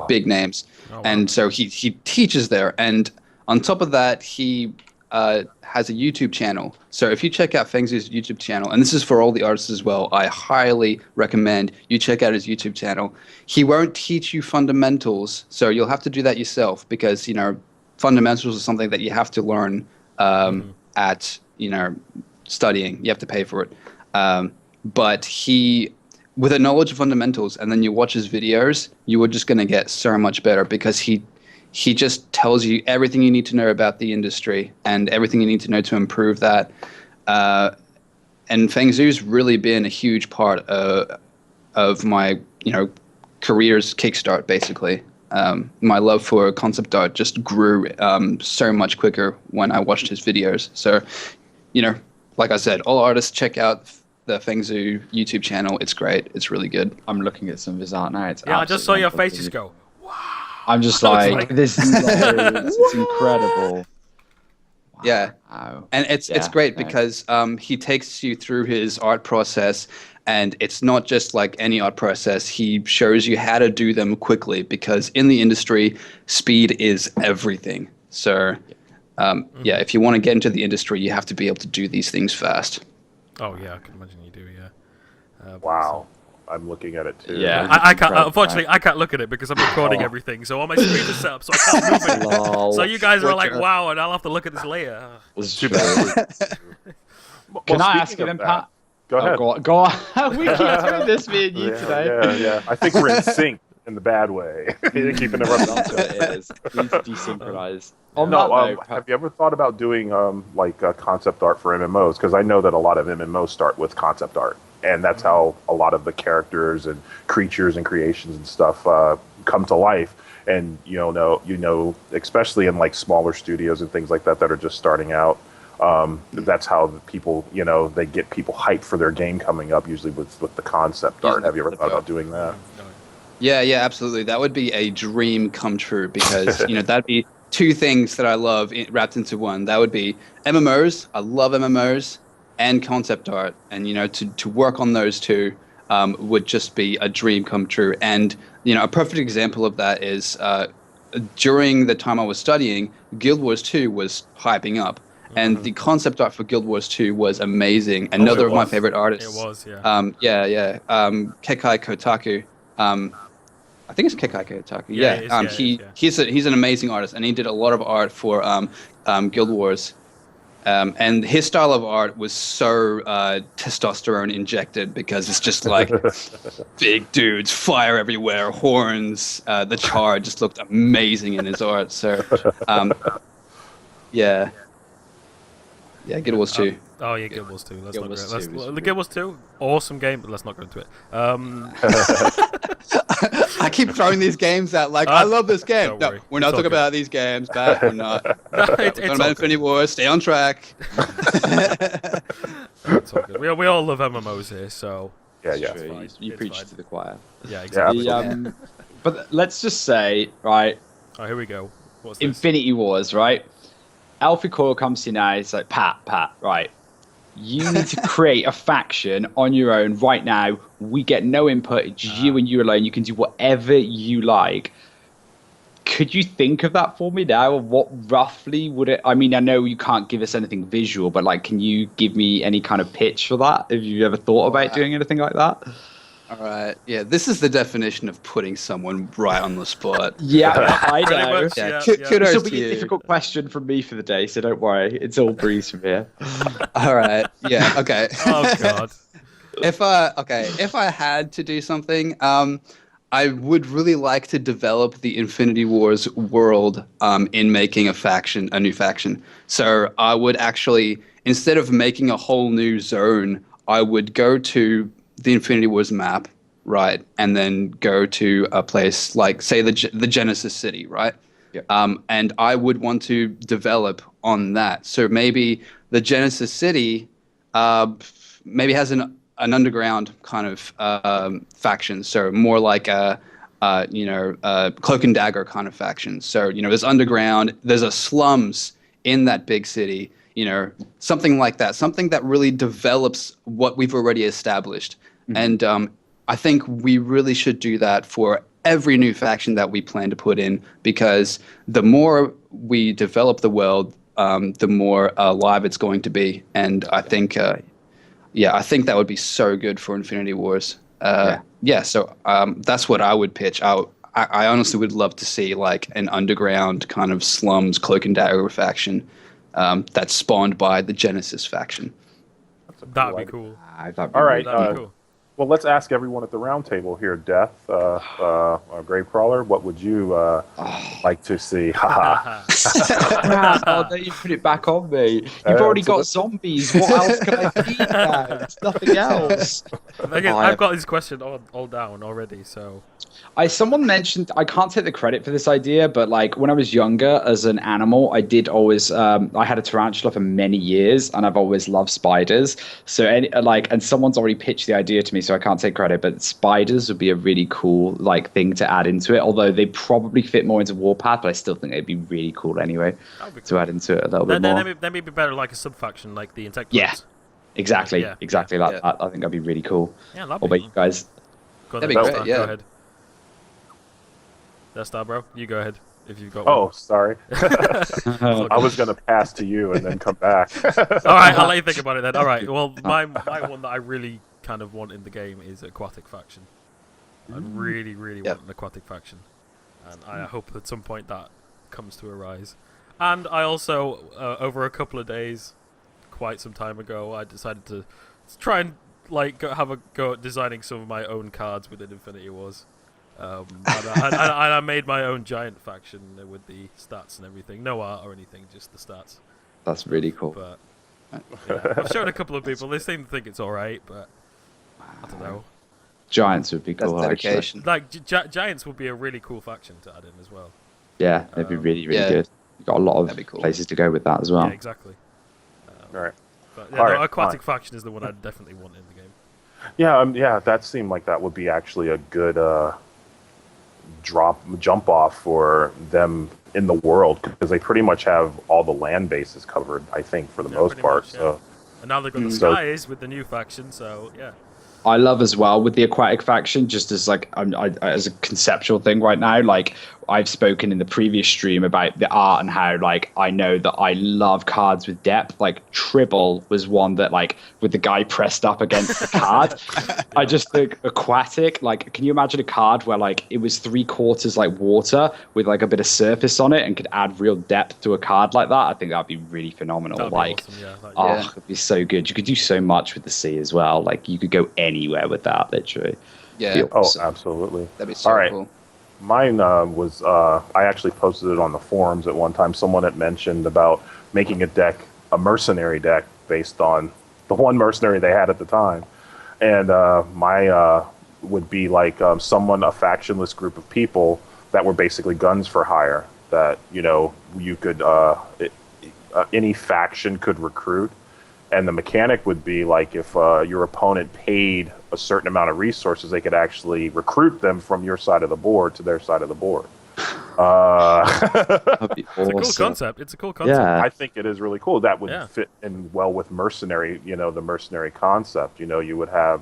Speaker 2: big names. Oh, wow. And so he teaches there, and on top of that, he has a YouTube channel. So if you check out Feng Zhu's YouTube channel, and this is for all the artists as well, I highly recommend you check out his YouTube channel. He won't teach you fundamentals, so you'll have to do that yourself, because fundamentals is something that you have to learn at studying. You have to pay for it. But he, with a knowledge of fundamentals, and then you watch his videos, you are just going to get so much better, because he just tells you everything you need to know about the industry and everything you need to know to improve that. And Feng Zhu's really been a huge part of my, career's kickstart, basically. My love for concept art just grew so much quicker when I watched his videos. So, like I said, all artists, check out the Feng Zhu YouTube channel. It's great. It's really good.
Speaker 3: I'm looking at some of his art now.
Speaker 1: I just saw your face just go.
Speaker 3: I'm just like, this is it's incredible. Wow.
Speaker 2: Yeah, and it's great because he takes you through his art process, and it's not just like any art process. He shows you how to do them quickly, because in the industry, speed is everything. So, if you want to get into the industry, you have to be able to do these things fast.
Speaker 1: Oh yeah, I can imagine you do. Yeah.
Speaker 4: Wow. I'm looking at it too.
Speaker 3: Yeah,
Speaker 1: I can't. Unfortunately, I can't look at it because I'm recording everything. So all my screen is set up, so I can't move it. So you guys are like, "Wow," and I'll have to look at this later.
Speaker 3: Can I ask you then, Pat?
Speaker 4: Go ahead.
Speaker 3: Go on. We keep doing this, me and you today.
Speaker 4: Yeah. I think we're in sync in the bad way. Keeping it right.
Speaker 3: That's what it is. We need to desynchronize.
Speaker 4: Have you ever thought about doing concept art for MMOs? Because I know that a lot of MMOs start with concept art, and that's how a lot of the characters and creatures and creations and stuff come to life. And especially in like smaller studios and things like that are just starting out. That's how the people, they get people hyped for their game coming up, usually with the concept art. Have you ever thought about doing that?
Speaker 2: Yeah, absolutely. That would be a dream come true because, that'd be two things that I love wrapped into one. That would be MMOs. I love MMOs and concept art. And, to work on those two would just be a dream come true. And, a perfect example of that is during the time I was studying, Guild Wars 2 was hyping up. And the concept art for Guild Wars 2 was amazing. Another of my favorite artists.
Speaker 1: It was, yeah.
Speaker 2: Kekai Kotaku. I think it's Kekai Kotaku. He's an amazing artist, and he did a lot of art for Guild Wars. And his style of art was so testosterone injected because it's just like big dudes, fire everywhere, horns. The char just looked amazing in his art. So, yeah. Yeah, Guild Wars 2.
Speaker 1: Guild Wars 2. Guild Wars 2, awesome game, but let's not go into it.
Speaker 2: I keep throwing these games out like, I love this game. No, we're not talking about these games, but we're not.
Speaker 1: We're
Speaker 2: talking about Infinity Wars, stay on track.
Speaker 1: It's all good. We all love MMOs here, so...
Speaker 4: Yeah.
Speaker 3: You preach to the choir.
Speaker 1: Yeah, exactly.
Speaker 3: But let's just say, right...
Speaker 1: Oh, here we go. What's this?
Speaker 3: Infinity Wars, right? Alfie Coyle comes to you now, it's like, Pat, right. You need to create a faction on your own right now. We get no input. It's you and you alone. You can do whatever you like. Could you think of that for me now? Or what roughly would it... I mean, I know you can't give us anything visual, but like, can you give me any kind of pitch for that? Have you ever thought about doing anything like that?
Speaker 2: All right. Yeah, this is the definition of putting someone right on the spot.
Speaker 3: Yeah, I know.
Speaker 1: Much, yeah.
Speaker 3: This will be a difficult question from me for the day, so don't worry. It's all breeze from here.
Speaker 2: All right. Yeah. Okay.
Speaker 1: Oh God.
Speaker 2: If I had to do something, I would really like to develop the Infinity Wars world in making a new faction. So I would actually, instead of making a whole new zone, I would go to the Infinity Wars map, right, and then go to a place like, say, the Genesis City, right?
Speaker 3: Yep.
Speaker 2: And I would want to develop on that. So maybe the Genesis City maybe has an underground kind of faction, so more like a Cloak and Dagger kind of faction. So there's underground, there's a slums in that big city. Something like that, something that really develops what we've already established. Mm-hmm. And I think we really should do that for every new faction that we plan to put in, because the more we develop the world, the more alive it's going to be. And I think, I think that would be so good for Infinity Wars. So that's what I would pitch. I honestly would love to see like an underground kind of slums Cloak and Dagger faction. That's spawned by the Genesis faction.
Speaker 1: That'd be cool.
Speaker 4: All right.
Speaker 1: That'd be cool.
Speaker 4: Well, let's ask everyone at the round table here, Death, GraveCrawler, what would you like to see?
Speaker 3: Oh, then you put it back on me. You've already got zombies. What else can I feed now? It's nothing else.
Speaker 1: I've got this question all down already, so...
Speaker 3: Someone mentioned, I can't take the credit for this idea, but like when I was younger as an animal, I did always, I had a tarantula for many years and I've always loved spiders. So and someone's already pitched the idea to me, so I can't take credit, but spiders would be a really cool like thing to add into it. Although they probably fit more into Warpath, but I still think it'd be really cool anyway to add into it a little bit more.
Speaker 1: Then maybe better like a sub-faction like the Insectoids.
Speaker 3: Yeah, exactly. I think that'd be really cool.
Speaker 1: Yeah,
Speaker 3: what about you guys?
Speaker 2: That'd be great,
Speaker 1: Go ahead. DeathStar, bro. You go ahead if you've got one.
Speaker 4: Oh, sorry. I was going to pass to you and then come back.
Speaker 1: All right, I'll let you think about it then. All right, well, my one that I really kind of want in the game is Aquatic faction. I really want an Aquatic faction. And I hope at some point that comes to arise. And I also, over a couple of days, quite some time ago, I decided to try and like have a go at designing some of my own cards within Infinity Wars. And I made my own giant faction with the stats and everything. No art or anything, just the stats.
Speaker 3: That's really cool.
Speaker 1: But yeah, I've shown a couple of people. They seem to think it's all right, but I don't know.
Speaker 3: Giants would be cool.
Speaker 2: That's dedication.
Speaker 1: Like Giants would be a really cool faction to add in as well.
Speaker 3: Yeah, they'd be really good. You've got a lot of places to go with that as well.
Speaker 1: Yeah, exactly.
Speaker 4: All right.
Speaker 1: But yeah, the Aquatic faction is the one I definitely want in the game.
Speaker 4: Yeah, that seemed like that would be actually a good jump off for them in the world, because they pretty much have all the land bases covered, I think, for the most part.
Speaker 1: Much, yeah.
Speaker 4: So,
Speaker 1: and now they've got the skies with the new faction, so yeah.
Speaker 3: I love as well with the Aquatic faction, just as like as a conceptual thing right now, like I've spoken in the previous stream about the art and how like I know that I love cards with depth. Like Tribble was one that like with the guy pressed up against the card. I just think Aquatic, like can you imagine a card where like it was 3/4 like water with like a bit of surface on it and could add real depth to a card like that? I think that'd be really phenomenal.
Speaker 1: That'd
Speaker 3: like
Speaker 1: be awesome,
Speaker 3: it'd be so good. You could do so much with the sea as well. Like you could go anywhere with that, literally.
Speaker 2: Yeah.
Speaker 3: Awesome.
Speaker 4: Oh, absolutely.
Speaker 2: That'd be so cool.
Speaker 4: Mine was, I actually posted it on the forums at one time. Someone had mentioned about making a mercenary deck based on the one mercenary they had at the time. And my would be like a factionless group of people that were basically guns for hire that, you could, any faction could recruit. And the mechanic would be like if your opponent paid a certain amount of resources, they could actually recruit them from your side of the board to their side of the board.
Speaker 3: That'd be awesome.
Speaker 1: It's a cool concept. It's a cool concept.
Speaker 3: Yeah.
Speaker 4: I think it is really cool. That would fit in well with mercenary, the mercenary concept. You would have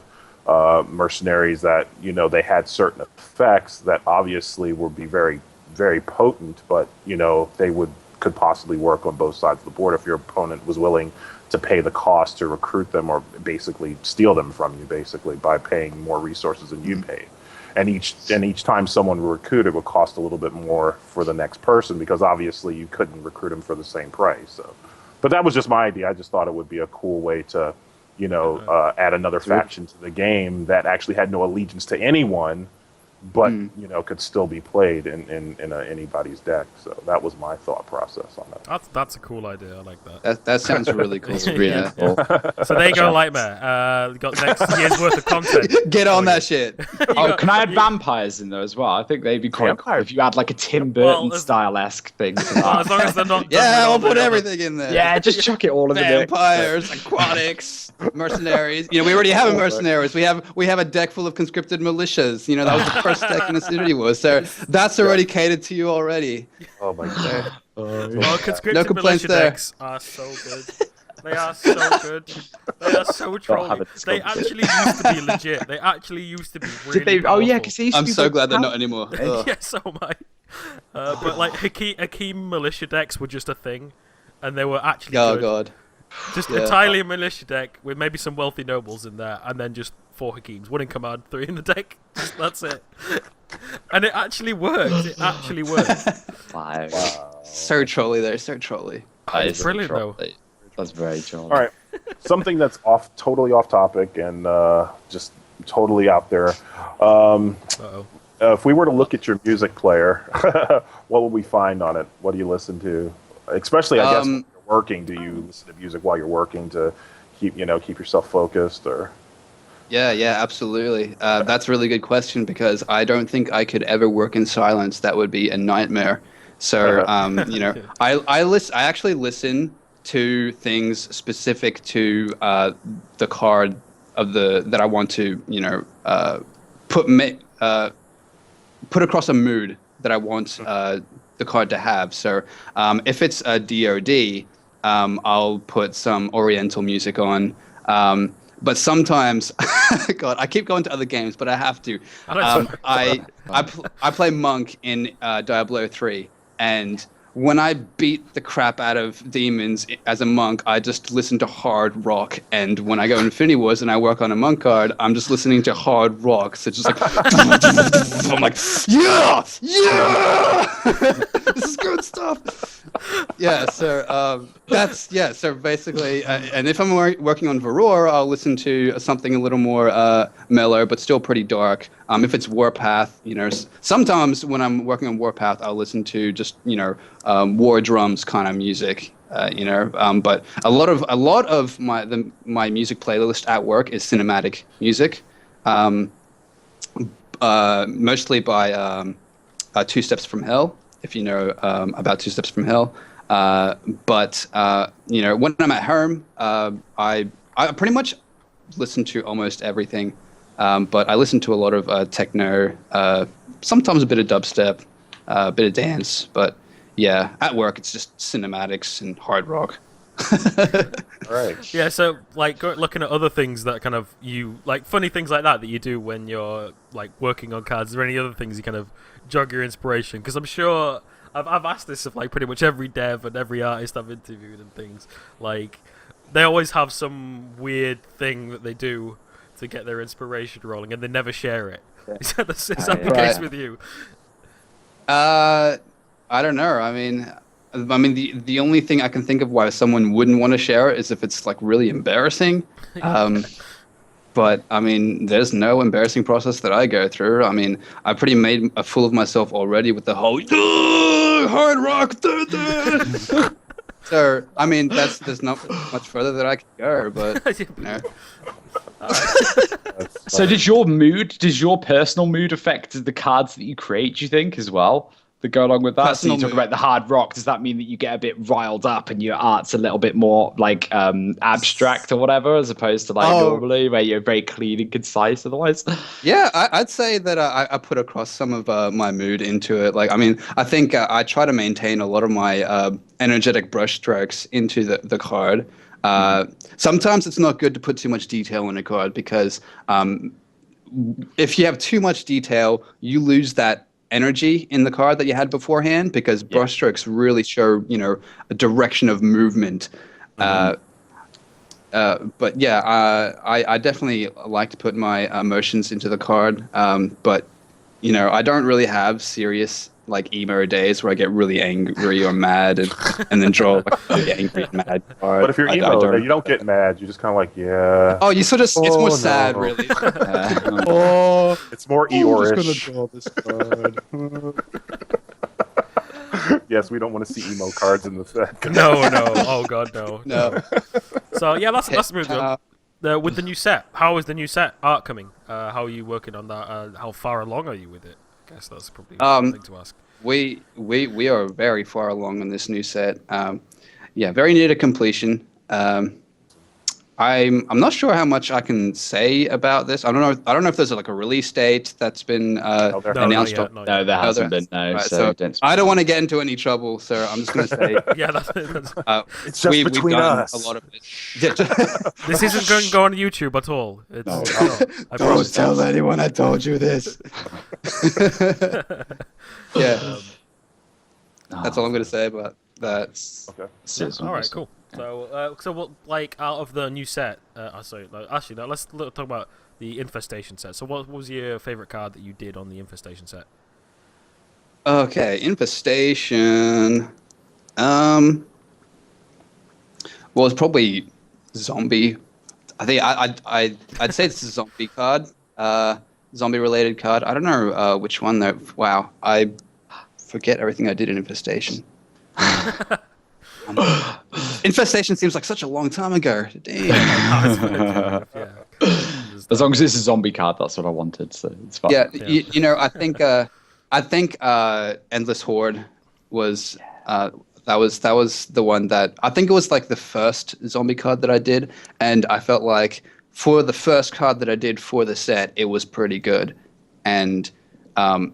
Speaker 4: mercenaries that, they had certain effects that obviously would be very, very potent, but, they could possibly work on both sides of the board if your opponent was willing to pay the cost to recruit them or basically steal them from you, basically by paying more resources than you paid. And each time someone were recruited would cost a little bit more for the next person, because obviously you couldn't recruit them for the same price. So, but that was just my idea. I just thought it would be a cool way to, add another faction to the game that actually had no allegiance to anyone, but could still be played in anybody's deck. So that was my thought process on that.
Speaker 1: That's a cool idea. I like that.
Speaker 2: That sounds really cool.
Speaker 3: Really cool.
Speaker 1: So there you go, Lightmare. Got next year's worth of content.
Speaker 2: Get on that shit.
Speaker 3: Can I add vampires in there as well? I think they'd be quite cool if you add like a Tim Burton style-esque thing. To that.
Speaker 1: As long as they're not.
Speaker 2: I'll put everything in there.
Speaker 3: Yeah, just chuck it all in the mix.
Speaker 2: Vampires, aquatics, mercenaries. We already have a mercenaries. We have a deck full of conscripted militias. That was the first deck in Infinity Wars. So that's already catered to you already.
Speaker 4: Oh my god.
Speaker 1: Well, conscripted
Speaker 2: No complaints
Speaker 1: militia
Speaker 2: there.
Speaker 1: decks are so good. They are so good. They are so trolly. They actually used to be legit. They actually used to be really
Speaker 3: Did they?
Speaker 1: powerful.
Speaker 3: Oh yeah, because
Speaker 2: I'm so glad they're not anymore.
Speaker 1: Yeah, so am I. But like Hakeem militia decks were just a thing, and they were actually
Speaker 2: Oh
Speaker 1: good.
Speaker 2: god.
Speaker 1: Just entirely a militia deck with maybe some wealthy nobles in there, and then just 4 Hakeems, 1 in command, 3 in the deck. That's it. And it actually worked. It actually worked.
Speaker 3: Wow.
Speaker 2: So trolly there. So trolly.
Speaker 1: It's brilliant though.
Speaker 3: That's very trolly.
Speaker 4: All right, something that's totally off topic and just totally out there. If we were to look at your music player, what would we find on it? What do you listen to? Especially, I guess, when you're working. Do you listen to music while you're working to keep yourself focused, or?
Speaker 2: Yeah, absolutely. That's a really good question, because I don't think I could ever work in silence. That would be a nightmare. So, I actually listen to things specific to the card that I want to, put across a mood that I want the card to have. So, if it's a DoD, I'll put some Oriental music on. But sometimes, God, I keep going to other games, but I have to. I play Monk in Diablo 3, and when I beat the crap out of demons as a monk, I just listen to hard rock. And when I go Infinity Wars and I work on a monk card, I'm just listening to hard rock. So it's just like, I'm like, yeah, this is good stuff. Yeah, so so basically, and if I'm working on Varroa, I'll listen to something a little more mellow, but still pretty dark. If it's Warpath, sometimes when I'm working on Warpath, I'll listen to just, war drums kind of music, but a lot of my music playlist at work is cinematic music, mostly by Two Steps from Hell, if you know about Two Steps from Hell. But when I'm at home, I pretty much listen to almost everything. But I listen to a lot of techno, sometimes a bit of dubstep, a bit of dance. But yeah, at work it's just cinematics and hard rock.
Speaker 4: Right.
Speaker 1: Yeah, so like looking at other things that kind of you like funny things like that you do when you're like working on cards. Is there any other things you kind of jog your inspiration? Because I'm sure I've asked this of like pretty much every dev and every artist I've interviewed and things. Like they always have some weird thing that they do to get their inspiration rolling, and they never share it. Yeah. Is that the case with you?
Speaker 2: I don't know. I mean, the only thing I can think of why someone wouldn't want to share it is if it's like really embarrassing. But I mean, there's no embarrassing process that I go through. I mean, I pretty made a fool of myself already with the whole hard rock. So I mean, there's not much further that I can go, but you know.
Speaker 3: So does your personal mood affect the cards that you create, do you think, as well? That go along with that?
Speaker 2: Personal
Speaker 3: so you talk about the hard rock. Does that mean that you get a bit riled up and your art's a little bit more like abstract or whatever, as opposed to like normally where you're very clean and concise otherwise?
Speaker 2: Yeah, I'd say that I put across some of my mood into it. Like, I mean, I think I try to maintain a lot of my energetic brush strokes into the card. Sometimes it's not good to put too much detail in a card because if you have too much detail, you lose that energy in the card that you had beforehand because brushstrokes really show, a direction of movement. But yeah, I definitely like to put my emotions into the card. But, I don't really have serious like emo days where I get really angry or mad and then draw like a really angry and mad card.
Speaker 4: But if you're emo, you don't get mad. You're just kind of like, yeah.
Speaker 2: Oh, you sort of, it's more sad, really.
Speaker 4: It's more Eeyore-ish.
Speaker 5: I'm just going to draw this card.
Speaker 4: Yes, we don't want to see emo cards in the set.
Speaker 1: No. Oh, God, no.
Speaker 2: No.
Speaker 1: So, yeah, let's move on. With the new set, how is the new set art coming? How are you working on that? How far along are you with it? I guess that's probably the thing to ask.
Speaker 2: We are very far along on this new set. Very near to completion. I'm not sure how much I can say about this. I don't know if there's like a release date that's been announced.
Speaker 3: No, there hasn't been. No,
Speaker 2: right, so I don't want to get into any trouble, so I'm just going to say.
Speaker 1: Yeah, that's
Speaker 4: it's just between us.
Speaker 2: A lot of it.
Speaker 1: This isn't going to go on YouTube at all. I
Speaker 2: don't tell anyone I told you this. Yeah, that's all I'm going to say about that.
Speaker 4: Okay.
Speaker 1: All right, cool. So what, like, out of the new set? Let's talk about the Infestation set. So, what was your favorite card that you did on the Infestation set?
Speaker 2: Okay, Infestation. Well, it's probably zombie. I think I'd say it's a zombie card. Zombie-related card. I don't know which one though. Wow, I forget everything I did in Infestation. Infestation seems like such a long time ago. Damn.
Speaker 3: As long as it's a zombie card, that's what I wanted. So it's fine.
Speaker 2: Yeah. I think Endless Horde was that was the one that I think it was like the first zombie card that I did, and I felt like for the first card that I did for the set, it was pretty good, and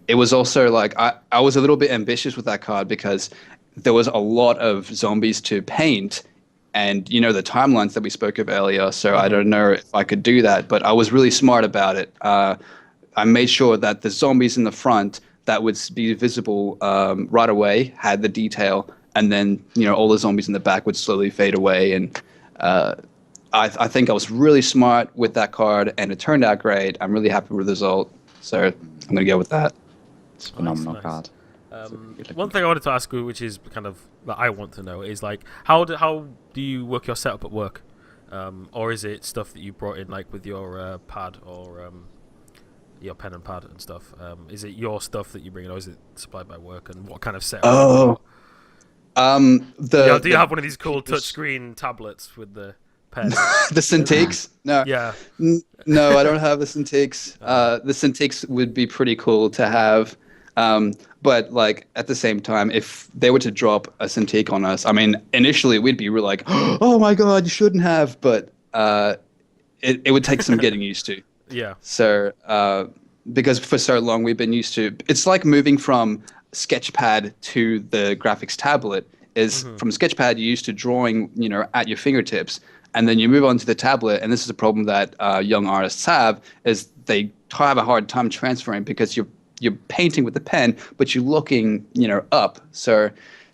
Speaker 2: it was also like I was a little bit ambitious with that card because there was a lot of zombies to paint and, the timelines that we spoke of earlier. So I don't know if I could do that, but I was really smart about it. I made sure that the zombies in the front, that would be visible right away had the detail, and then all the zombies in the back would slowly fade away. And I think I was really smart with that card, and it turned out great. I'm really happy with the result, so I'm gonna go with that.
Speaker 3: It's a phenomenal
Speaker 1: Nice.
Speaker 3: card.
Speaker 1: One thing I wanted to ask you, which is kind of that I want to know, is like how do you work your setup at work, or is it stuff that you brought in like with your pad or your pen and pad and stuff? Is it your stuff that you bring in, or is it supplied by work? And what kind of setup?
Speaker 2: Oh,
Speaker 1: do you have one of these cool touchscreen tablets with the pen?
Speaker 2: The Cintiqs? No.
Speaker 1: Yeah.
Speaker 2: No, I don't have the Cintiqs. The Cintiqs would be pretty cool to have. But like at the same time, if they were to drop a Cintiq on us, I mean, initially we'd be really like, "Oh my God, you shouldn't have," but it would take some getting used to.
Speaker 1: Yeah.
Speaker 2: So because for so long we've been used to, it's like moving from Sketchpad to the graphics tablet. From Sketchpad you're used to drawing, at your fingertips, and then you move on to the tablet, and this is a problem that young artists have, is they have a hard time transferring because you're painting with the pen, but you're looking, up. So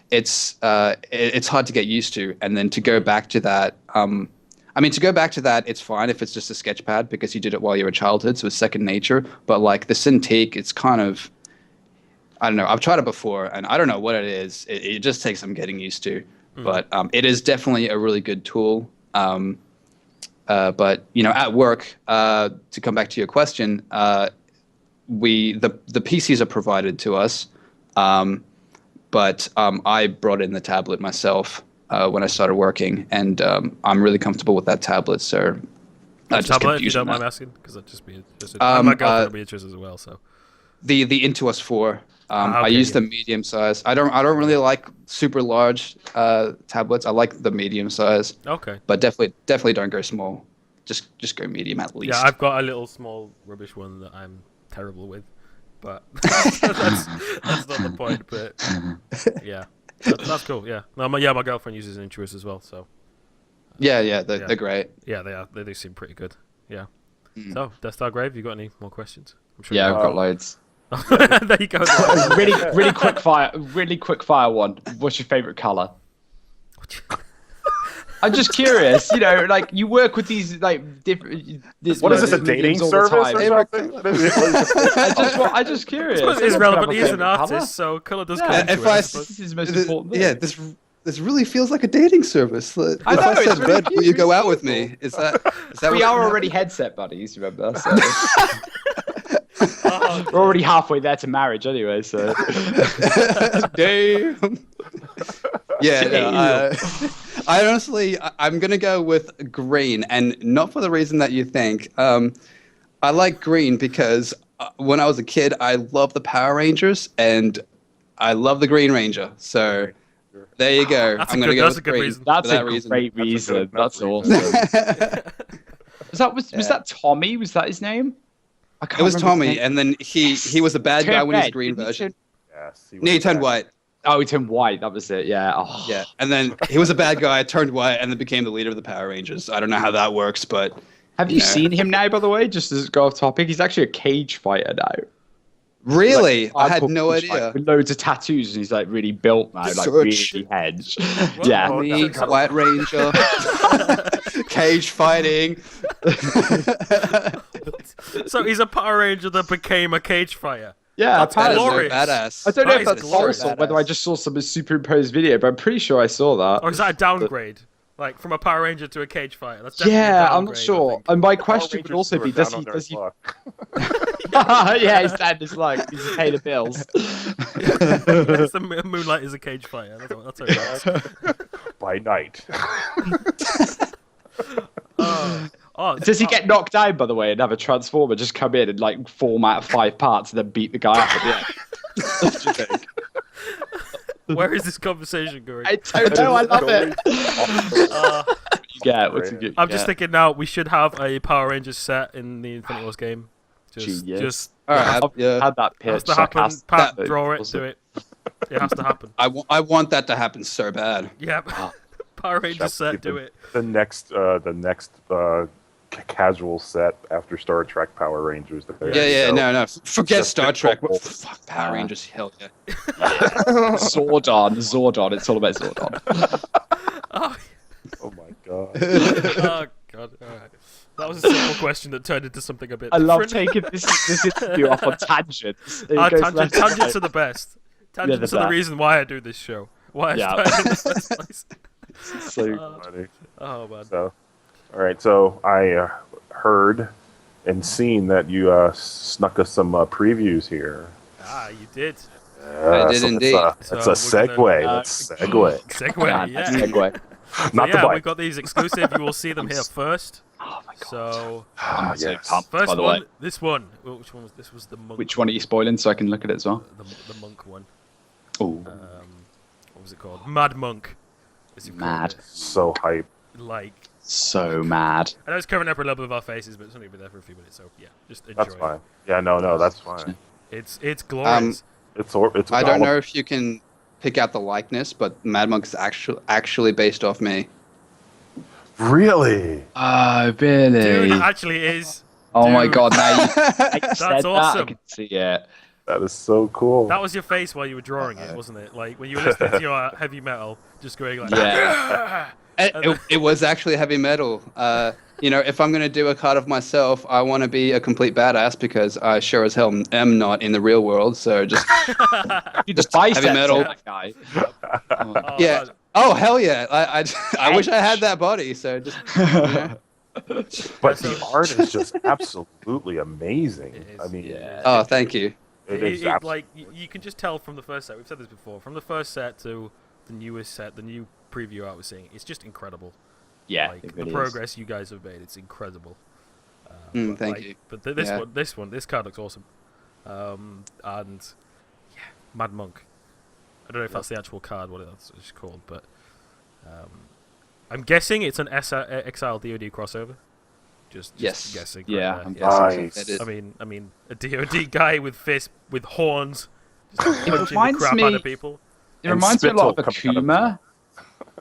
Speaker 2: it's hard to get used to. And then to go back to that, it's fine if it's just a sketchpad because you did it while you were a childhood, so it's second nature. But like the Cintiq, it's kind of, I don't know. I've tried it before, and I don't know what it is. It just takes some getting used to. But it is definitely a really good tool. But at work, to come back to your question, the PCs are provided to us, but I brought in the tablet myself when I started working, and I'm really comfortable with that tablet. So I just
Speaker 1: tablet,
Speaker 2: kept
Speaker 1: if you
Speaker 2: using
Speaker 1: don't mind
Speaker 2: that.
Speaker 1: asking, because I'd just be interested. My girlfriend would be interested as well. So
Speaker 2: The Intuos 4. I
Speaker 1: okay,
Speaker 2: use the medium size. I don't really like super large tablets. I like the medium size.
Speaker 1: Okay.
Speaker 2: But definitely don't go small. Just go medium at least.
Speaker 1: Yeah, I've got a little small rubbish one that I'm terrible with, but that's not the point. But yeah, that's cool. Yeah, no, my girlfriend uses an Intuos as well. So
Speaker 2: Yeah, they're great.
Speaker 1: yeah, they are. They do seem pretty good. Yeah. So, DeathStar Grave, you got any more questions? I'm sure
Speaker 3: Yeah, I've got loads.
Speaker 1: there you go.
Speaker 3: Really quick fire one. What's your favorite color? I'm just curious, like you work with these like different.
Speaker 4: What is this, a dating service or something?
Speaker 3: I just curious.
Speaker 1: It's relevant. He's an artist, so color does come into it.
Speaker 3: This is the most important thing.
Speaker 2: Yeah, this really feels like a dating service. If I said red, will you go out with me? Is that
Speaker 3: we are already headset buddies, remember? So. We're already halfway there to marriage anyway, so.
Speaker 2: Damn. Yeah, I honestly, I'm going to go with green, and not for the reason that you think. I like green because when I was a kid, I loved the Power Rangers, and I love the Green Ranger. So there you go. I'm going to go with green.
Speaker 1: Reason.
Speaker 3: That's a great reason. That's awesome. Was that Tommy? Was that his name?
Speaker 2: It was Tommy, and then he was the bad guy when he was the green version.
Speaker 4: Yes.
Speaker 2: He turned white.
Speaker 3: Oh, he turned white. That was it. Yeah. Oh.
Speaker 2: Yeah, and then he was a bad guy, turned white, and then became the leader of the Power Rangers. I don't know how that works, but
Speaker 3: have you seen him now? By the way, just to go off topic, he's actually a cage fighter now.
Speaker 2: Really? I had no idea.
Speaker 3: With loads of tattoos, and he's like really built now, like really hedged. Yeah.
Speaker 2: Me, White Ranger, cage fighting.
Speaker 1: So he's a Power Ranger that became a cage fighter.
Speaker 3: Yeah,
Speaker 1: that's glorious.
Speaker 2: Badass.
Speaker 3: I don't know if
Speaker 1: That
Speaker 3: that's
Speaker 1: is
Speaker 3: false or
Speaker 2: badass.
Speaker 3: whether I just saw some superimposed video, but I'm pretty sure I saw that.
Speaker 1: Or is that a downgrade? Like from a Power Ranger to a cage fighter? That's definitely a
Speaker 3: Yeah, I'm
Speaker 1: downgrade,
Speaker 3: not
Speaker 1: I
Speaker 3: sure.
Speaker 1: think.
Speaker 3: And my question would also be, does he? Yeah, he's down his luck. He's paying the bills.
Speaker 1: Yes, the Moonlight is a cage fighter. That's okay.
Speaker 4: By night.
Speaker 3: Does he get knocked down, by the way, and have a transformer just come in and like format 5 parts and then beat the guy up at the end? What do you think?
Speaker 1: Where is this conversation going?
Speaker 3: I don't know. I love it. What you get?
Speaker 1: I'm just thinking now we should have a Power Rangers set in the Infinite Wars game. Just
Speaker 2: All right,
Speaker 3: had that pitch.
Speaker 1: has to happen. Pat,
Speaker 3: that-
Speaker 1: draw it, do it. It has to happen.
Speaker 2: I want that to happen so bad.
Speaker 1: Yep. Power Rangers set, do it.
Speaker 4: The next casual set after Star Trek Power Rangers.
Speaker 2: No. Forget
Speaker 4: Just
Speaker 2: Star Trek.
Speaker 4: football.
Speaker 2: Fuck Power Rangers. Hell yeah.
Speaker 3: Zordon. It's all about Zordon.
Speaker 4: Oh my god.
Speaker 1: Oh god. All right. That was a simple question that turned into something a bit.
Speaker 3: I love
Speaker 1: different.
Speaker 3: taking this interview off on tangents.
Speaker 1: Tangents are the best. Tangents
Speaker 3: the
Speaker 1: are the
Speaker 3: best.
Speaker 1: reason why I do this show. Why I started in the first place.
Speaker 3: So
Speaker 4: Funny.
Speaker 1: Oh man.
Speaker 4: So, all right. So I heard and seen that you snuck us some previews here.
Speaker 1: Ah, you did.
Speaker 2: I did indeed.
Speaker 4: That's a
Speaker 1: So we're
Speaker 4: segue.
Speaker 1: gonna-
Speaker 4: Let's segue.
Speaker 1: Segue. Yeah.
Speaker 3: segue.
Speaker 4: Not the
Speaker 1: Yeah,
Speaker 4: bike.
Speaker 1: we've got these exclusive. You will see them here first.
Speaker 3: Oh my god.
Speaker 1: So
Speaker 3: I'm so
Speaker 4: yes.
Speaker 3: pumped,
Speaker 1: first
Speaker 3: by the
Speaker 1: one,
Speaker 3: way.
Speaker 1: this one. Well, which one was this? Was the monk?
Speaker 3: Which one are you spoiling so I can look at it as well?
Speaker 1: The monk one.
Speaker 3: Oh,
Speaker 1: What was it called? Mad Monk. As you called
Speaker 3: Mad.
Speaker 1: it.
Speaker 4: So hype.
Speaker 1: Like,
Speaker 3: so mad.
Speaker 1: I know it's covering up a little bit of our faces, but it's only been there for a few minutes, so yeah, just enjoy.
Speaker 4: That's fine. Yeah, no, that's fine.
Speaker 1: It's glorious.
Speaker 4: It's
Speaker 2: I don't know if you can pick out the likeness, but Mad Monk is actually based off me.
Speaker 4: Really.
Speaker 3: Oh, really?
Speaker 1: Dude, it actually is.
Speaker 3: Oh my
Speaker 1: Dude.
Speaker 3: god, now you said
Speaker 1: That's
Speaker 3: that, I
Speaker 1: awesome.
Speaker 3: can see it.
Speaker 4: That is so cool.
Speaker 1: That was your face while you were drawing it, wasn't it? Like when you were listening to your heavy metal, just going like,
Speaker 3: Yeah.
Speaker 2: It was actually heavy metal. If I'm going to do a card of myself, I want to be a complete badass because I sure as hell am not in the real world. So just
Speaker 3: Just biceps
Speaker 2: heavy metal.
Speaker 3: that guy.
Speaker 1: Oh,
Speaker 2: yeah.
Speaker 1: man.
Speaker 2: Oh hell yeah! I wish I had that body. So just
Speaker 4: But the art is just absolutely amazing.
Speaker 1: It is.
Speaker 4: I mean,
Speaker 3: Yeah.
Speaker 2: Oh, thank you.
Speaker 4: it is
Speaker 1: Like you can just tell from the first set. We've said this before. From the first set to the newest set, the new preview art we're seeing, it's just incredible.
Speaker 3: Yeah,
Speaker 1: Like
Speaker 3: it
Speaker 1: the
Speaker 3: really
Speaker 1: progress you guys have made, it's incredible.
Speaker 2: Thank you.
Speaker 1: But
Speaker 2: Yeah.
Speaker 1: this card looks awesome. And yeah, Mad Monk. I don't know if that's the actual card, what it's called, but I'm guessing it's an Exile DoD crossover. Just
Speaker 2: Yes.
Speaker 1: guessing.
Speaker 3: Yeah,
Speaker 1: right
Speaker 3: I'm
Speaker 1: there.
Speaker 4: Nice.
Speaker 2: That is-
Speaker 1: I mean, a DoD guy with fists with horns, just punching the
Speaker 3: reminds
Speaker 1: crap out
Speaker 3: me-
Speaker 1: of people.
Speaker 3: It
Speaker 4: And
Speaker 3: reminds me a lot of
Speaker 4: spittle coming out of
Speaker 3: Akuma.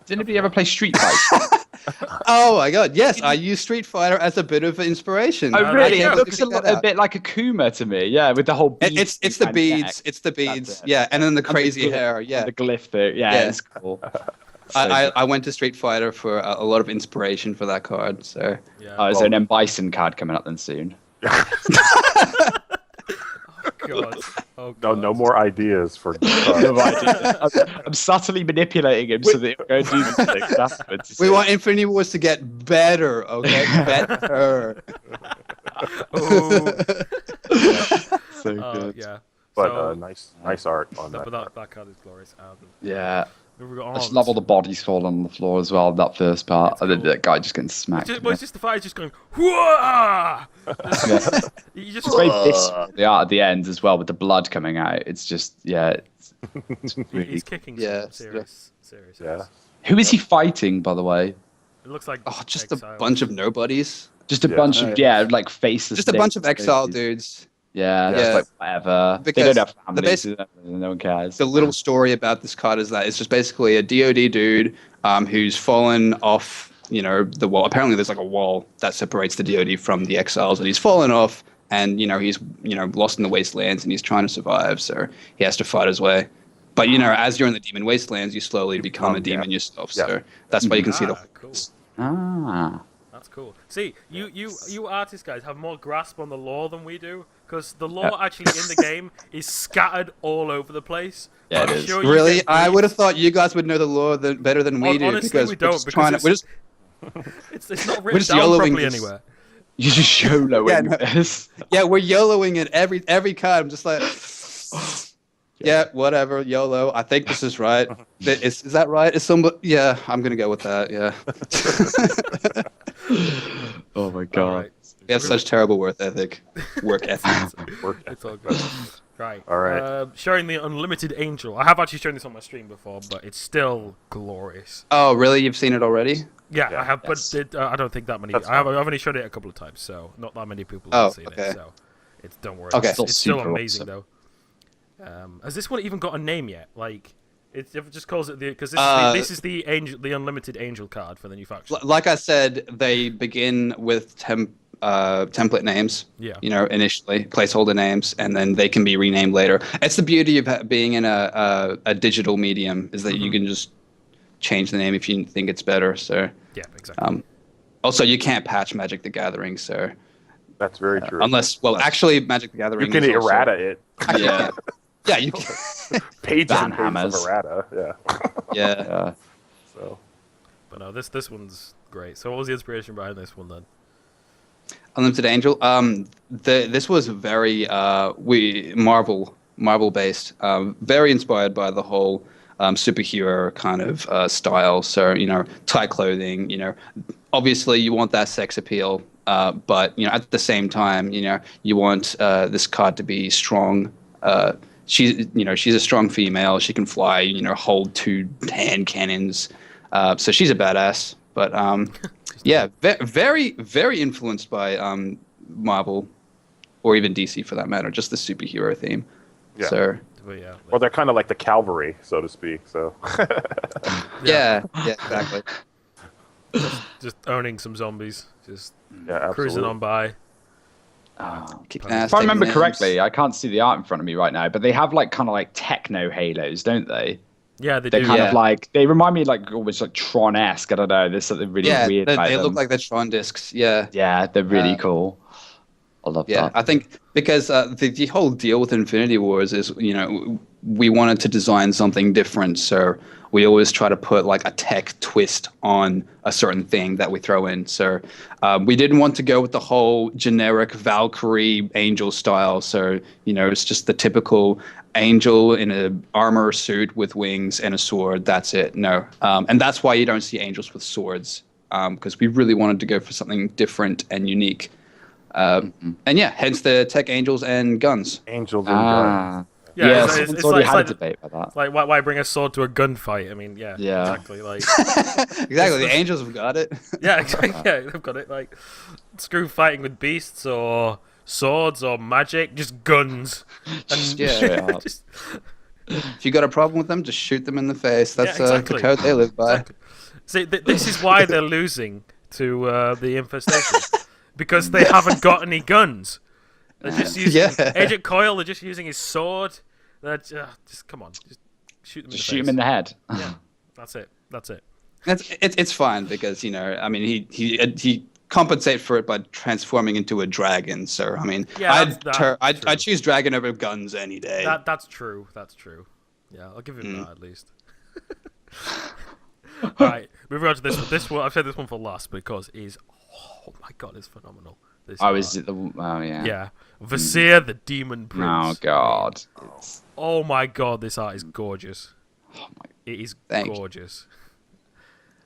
Speaker 3: Did anybody ever play Street Fighter?
Speaker 2: Oh my god! Yes, I use Street Fighter as a bit of inspiration.
Speaker 3: Oh,
Speaker 1: there
Speaker 3: really?
Speaker 1: you
Speaker 3: It
Speaker 1: go.
Speaker 3: looks
Speaker 2: Pick that
Speaker 3: a
Speaker 2: out.
Speaker 3: bit like Akuma to me. Yeah, with the whole bead
Speaker 2: It's the
Speaker 3: thing and
Speaker 2: beads.
Speaker 3: neck.
Speaker 2: It's the beads.
Speaker 3: That's it.
Speaker 2: Yeah, and then the
Speaker 3: And
Speaker 2: crazy
Speaker 3: glyph-
Speaker 2: hair. Yeah.
Speaker 3: The glyph thing. Yeah,
Speaker 2: Yeah.
Speaker 3: it's cool.
Speaker 2: I went to Street Fighter for a lot of inspiration for that card. So
Speaker 1: Yeah.
Speaker 3: Is there an M. Bison card coming up then soon?
Speaker 1: God. Oh, God.
Speaker 4: no more ideas for.
Speaker 3: I'm subtly manipulating him so that he'll go and do these things afterwards.
Speaker 2: we want Infinity Wars to get better. Okay, better.
Speaker 1: Oh,
Speaker 3: so good.
Speaker 1: yeah.
Speaker 4: But
Speaker 1: So,
Speaker 4: nice art on
Speaker 1: but
Speaker 4: that.
Speaker 1: that card is glorious.
Speaker 3: Yeah.
Speaker 1: We've got
Speaker 3: I just
Speaker 1: arms.
Speaker 3: love all the bodies falling on the floor as well. That first part,
Speaker 1: It's
Speaker 3: and then
Speaker 1: cool.
Speaker 3: that guy just getting smacked.
Speaker 1: It's just the fire just going. Whoa! You just
Speaker 3: It's very visceral, the art at the end as well, with the blood coming out. It's just, yeah. It's really...
Speaker 1: he's kicking
Speaker 2: Yeah,
Speaker 1: some serious.
Speaker 4: Yeah.
Speaker 1: ass.
Speaker 3: Who is he fighting, by the way?
Speaker 1: It looks like
Speaker 2: Oh, just
Speaker 1: Exile.
Speaker 2: a bunch of nobodies.
Speaker 3: Just a
Speaker 4: Yeah.
Speaker 3: bunch of, like faces.
Speaker 2: Just a bunch of exile dudes.
Speaker 3: Yeah,
Speaker 2: Yeah.
Speaker 3: just like whatever. They
Speaker 2: Because
Speaker 3: don't have
Speaker 2: the
Speaker 3: families.
Speaker 2: basic-
Speaker 3: No one cares.
Speaker 2: The little story about this card is that it's just basically a DoD dude who's fallen off, the wall. Apparently, there's like a wall that separates the DoD from the exiles, and he's fallen off, and he's lost in the wastelands, and he's trying to survive, so he has to fight his way. But as you're in the demon wastelands, you slowly become a demon yourself.
Speaker 4: Yeah.
Speaker 2: So that's why you can see the.
Speaker 1: Cool.
Speaker 3: Ah.
Speaker 1: That's cool. See, you artist guys have more grasp on the lore than we do, because the lore actually in the game is scattered all over the place.
Speaker 3: Yeah,
Speaker 1: I'm
Speaker 3: it is.
Speaker 1: sure you
Speaker 2: Really,
Speaker 1: get
Speaker 2: I
Speaker 1: briefs.
Speaker 2: would have thought you guys would know the lore better than we do
Speaker 1: Honestly,
Speaker 2: because
Speaker 1: we don't,
Speaker 2: we're just
Speaker 1: because
Speaker 2: we're just
Speaker 1: it's not
Speaker 2: we're
Speaker 1: written
Speaker 2: just
Speaker 1: down
Speaker 2: YOLOing
Speaker 1: properly
Speaker 2: this.
Speaker 1: anywhere.
Speaker 3: You just YOLOing
Speaker 2: Yeah, no.
Speaker 3: this.
Speaker 2: we're YOLOing it every card. I'm just like, yeah, whatever, YOLO. I think this is right. Is that right? Is somebody? Yeah, I'm gonna go with that. Yeah.
Speaker 3: Oh my
Speaker 1: All
Speaker 3: god.
Speaker 1: right.
Speaker 2: We have such terrible work ethic.
Speaker 1: It's all good. Right.
Speaker 4: All right.
Speaker 1: Showing the Unlimited Angel. I have actually shown this on my stream before, but it's still glorious.
Speaker 2: Oh, really? You've seen it already?
Speaker 1: Yeah,
Speaker 4: Yeah.
Speaker 1: I have,
Speaker 3: Yes.
Speaker 1: but I don't think that many.
Speaker 4: That's
Speaker 1: I've only showed it a couple of times, so not that many people
Speaker 2: Oh,
Speaker 1: have seen
Speaker 2: okay.
Speaker 1: it. So don't worry.
Speaker 2: Okay.
Speaker 1: It's still
Speaker 3: Super
Speaker 1: amazing
Speaker 3: awesome.
Speaker 1: though. Has this one even got a name yet? Like, It just calls it because this is the unlimited angel card for the new faction.
Speaker 2: Like I said, they begin with template names.
Speaker 1: Yeah.
Speaker 2: Initially placeholder names, and then they can be renamed later. It's the beauty of being in a digital medium is that you can just change the name if you think it's better. So
Speaker 1: yeah, exactly.
Speaker 2: Also, you can't patch Magic the Gathering, so
Speaker 4: That's very true.
Speaker 2: unless, actually, Magic the Gathering.
Speaker 4: You can errata it.
Speaker 2: Yeah. Yeah, you can.
Speaker 4: Pages and
Speaker 3: hammers.
Speaker 4: pages of errata. Yeah.
Speaker 2: Yeah.
Speaker 4: So.
Speaker 1: But no, this one's great. So what was the inspiration behind this one then?
Speaker 2: Unlimited Angel. This was very Marvel based. Very inspired by the whole superhero kind of style. So tight clothing. Obviously you want that sex appeal, but at the same time, you want this card to be strong. She's a strong female. She can fly. Hold 2 hand cannons. So she's a badass. But yeah, very very influenced by Marvel, or even DC for that matter. Just the superhero theme.
Speaker 4: Yeah.
Speaker 2: So
Speaker 4: Well, they're kind of like the cavalry, so to speak. So.
Speaker 2: yeah, exactly.
Speaker 1: Just owning some zombies, just
Speaker 4: Yeah,
Speaker 1: cruising on by.
Speaker 2: Kicking ass,
Speaker 3: If I remember
Speaker 2: taking
Speaker 3: correctly,
Speaker 2: names.
Speaker 3: I can't see the art in front of me right now, but they have kind of techno halos, don't they?
Speaker 1: Yeah, they
Speaker 3: They're
Speaker 1: do.
Speaker 3: kind
Speaker 2: Yeah.
Speaker 3: of they remind me almost like Tron-esque. I don't know. There's something really weird about
Speaker 2: they
Speaker 3: them.
Speaker 2: look like the Tron discs. Yeah.
Speaker 3: Yeah, they're really cool. I love
Speaker 2: Yeah,
Speaker 3: that.
Speaker 2: I think because the whole deal with Infinity Wars is, we wanted to design something different, so we always try to put a tech twist on a certain thing that we throw in. So we didn't want to go with the whole generic Valkyrie angel style. So it's just the typical angel in an armor suit with wings and a sword. That's it. No, and that's why you don't see angels with swords, because we really wanted to go for something different and unique. And yeah, hence the tech angels and guns.
Speaker 4: Angels and guns.
Speaker 3: Yeah,
Speaker 1: it's
Speaker 3: someone's already had a
Speaker 1: like,
Speaker 3: debate about that.
Speaker 1: it's like why bring a sword to a gunfight? I mean, yeah,
Speaker 3: Yeah.
Speaker 1: exactly. Like,
Speaker 2: Exactly, the angels have got it.
Speaker 1: yeah, exactly. Yeah, they've got it. Like, screw fighting with beasts or swords or magic, just guns. And
Speaker 2: Yeah.
Speaker 1: just,
Speaker 2: If you got a problem with them, just shoot them in the face. That's
Speaker 1: exactly.
Speaker 2: the code they live by.
Speaker 1: Exactly. See, this is why they're losing to the Infestation. Because they haven't got any guns. They're just using Agent Coyle. They're just using his sword. They're just come on, just shoot them.
Speaker 3: Shoot him in the head.
Speaker 1: Yeah, that's it.
Speaker 2: It's fine because I mean he compensate for it by transforming into a dragon. So I mean,
Speaker 1: Yeah,
Speaker 2: I'd choose dragon over guns any day.
Speaker 1: That's true. Yeah, I'll give him that at least. All right, moving on to this one. This one I've said this one for last because it is. Oh my god, it's phenomenal. This art.
Speaker 3: Is it the? Oh yeah.
Speaker 1: Yeah, Vasir the Demon Prince.
Speaker 3: Oh god.
Speaker 1: Oh my god, this art is gorgeous. It is gorgeous.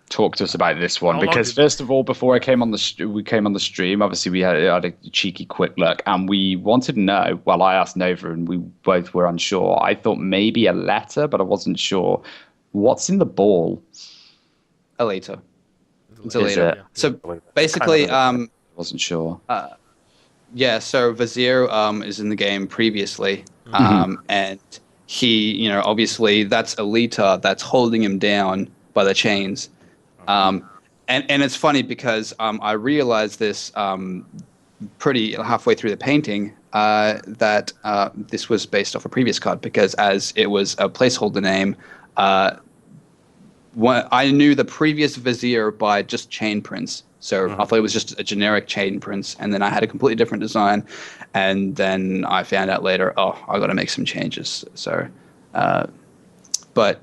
Speaker 3: Talk to us about this one,
Speaker 1: How long
Speaker 3: because
Speaker 1: did-
Speaker 3: first of all, before we came on the stream, obviously we had a cheeky quick look, and we wanted to know. Well, I asked Nova, and we both were unsure. I thought maybe a letter, but I wasn't sure. What's in the ball?
Speaker 2: A later. It's a
Speaker 3: Is
Speaker 2: later.
Speaker 3: it?
Speaker 2: So basically,
Speaker 3: Wasn't sure.
Speaker 2: yeah. So Vazir is in the game previously, and he, obviously that's Alita that's holding him down by the chains. And it's funny because I realized this pretty halfway through the painting that this was based off a previous card, because as it was a placeholder name, I knew the previous Vizier by just chain prints. So I thought it was just a generic chain prints, and then I had a completely different design, and then I found out later, I got to make some changes. So, but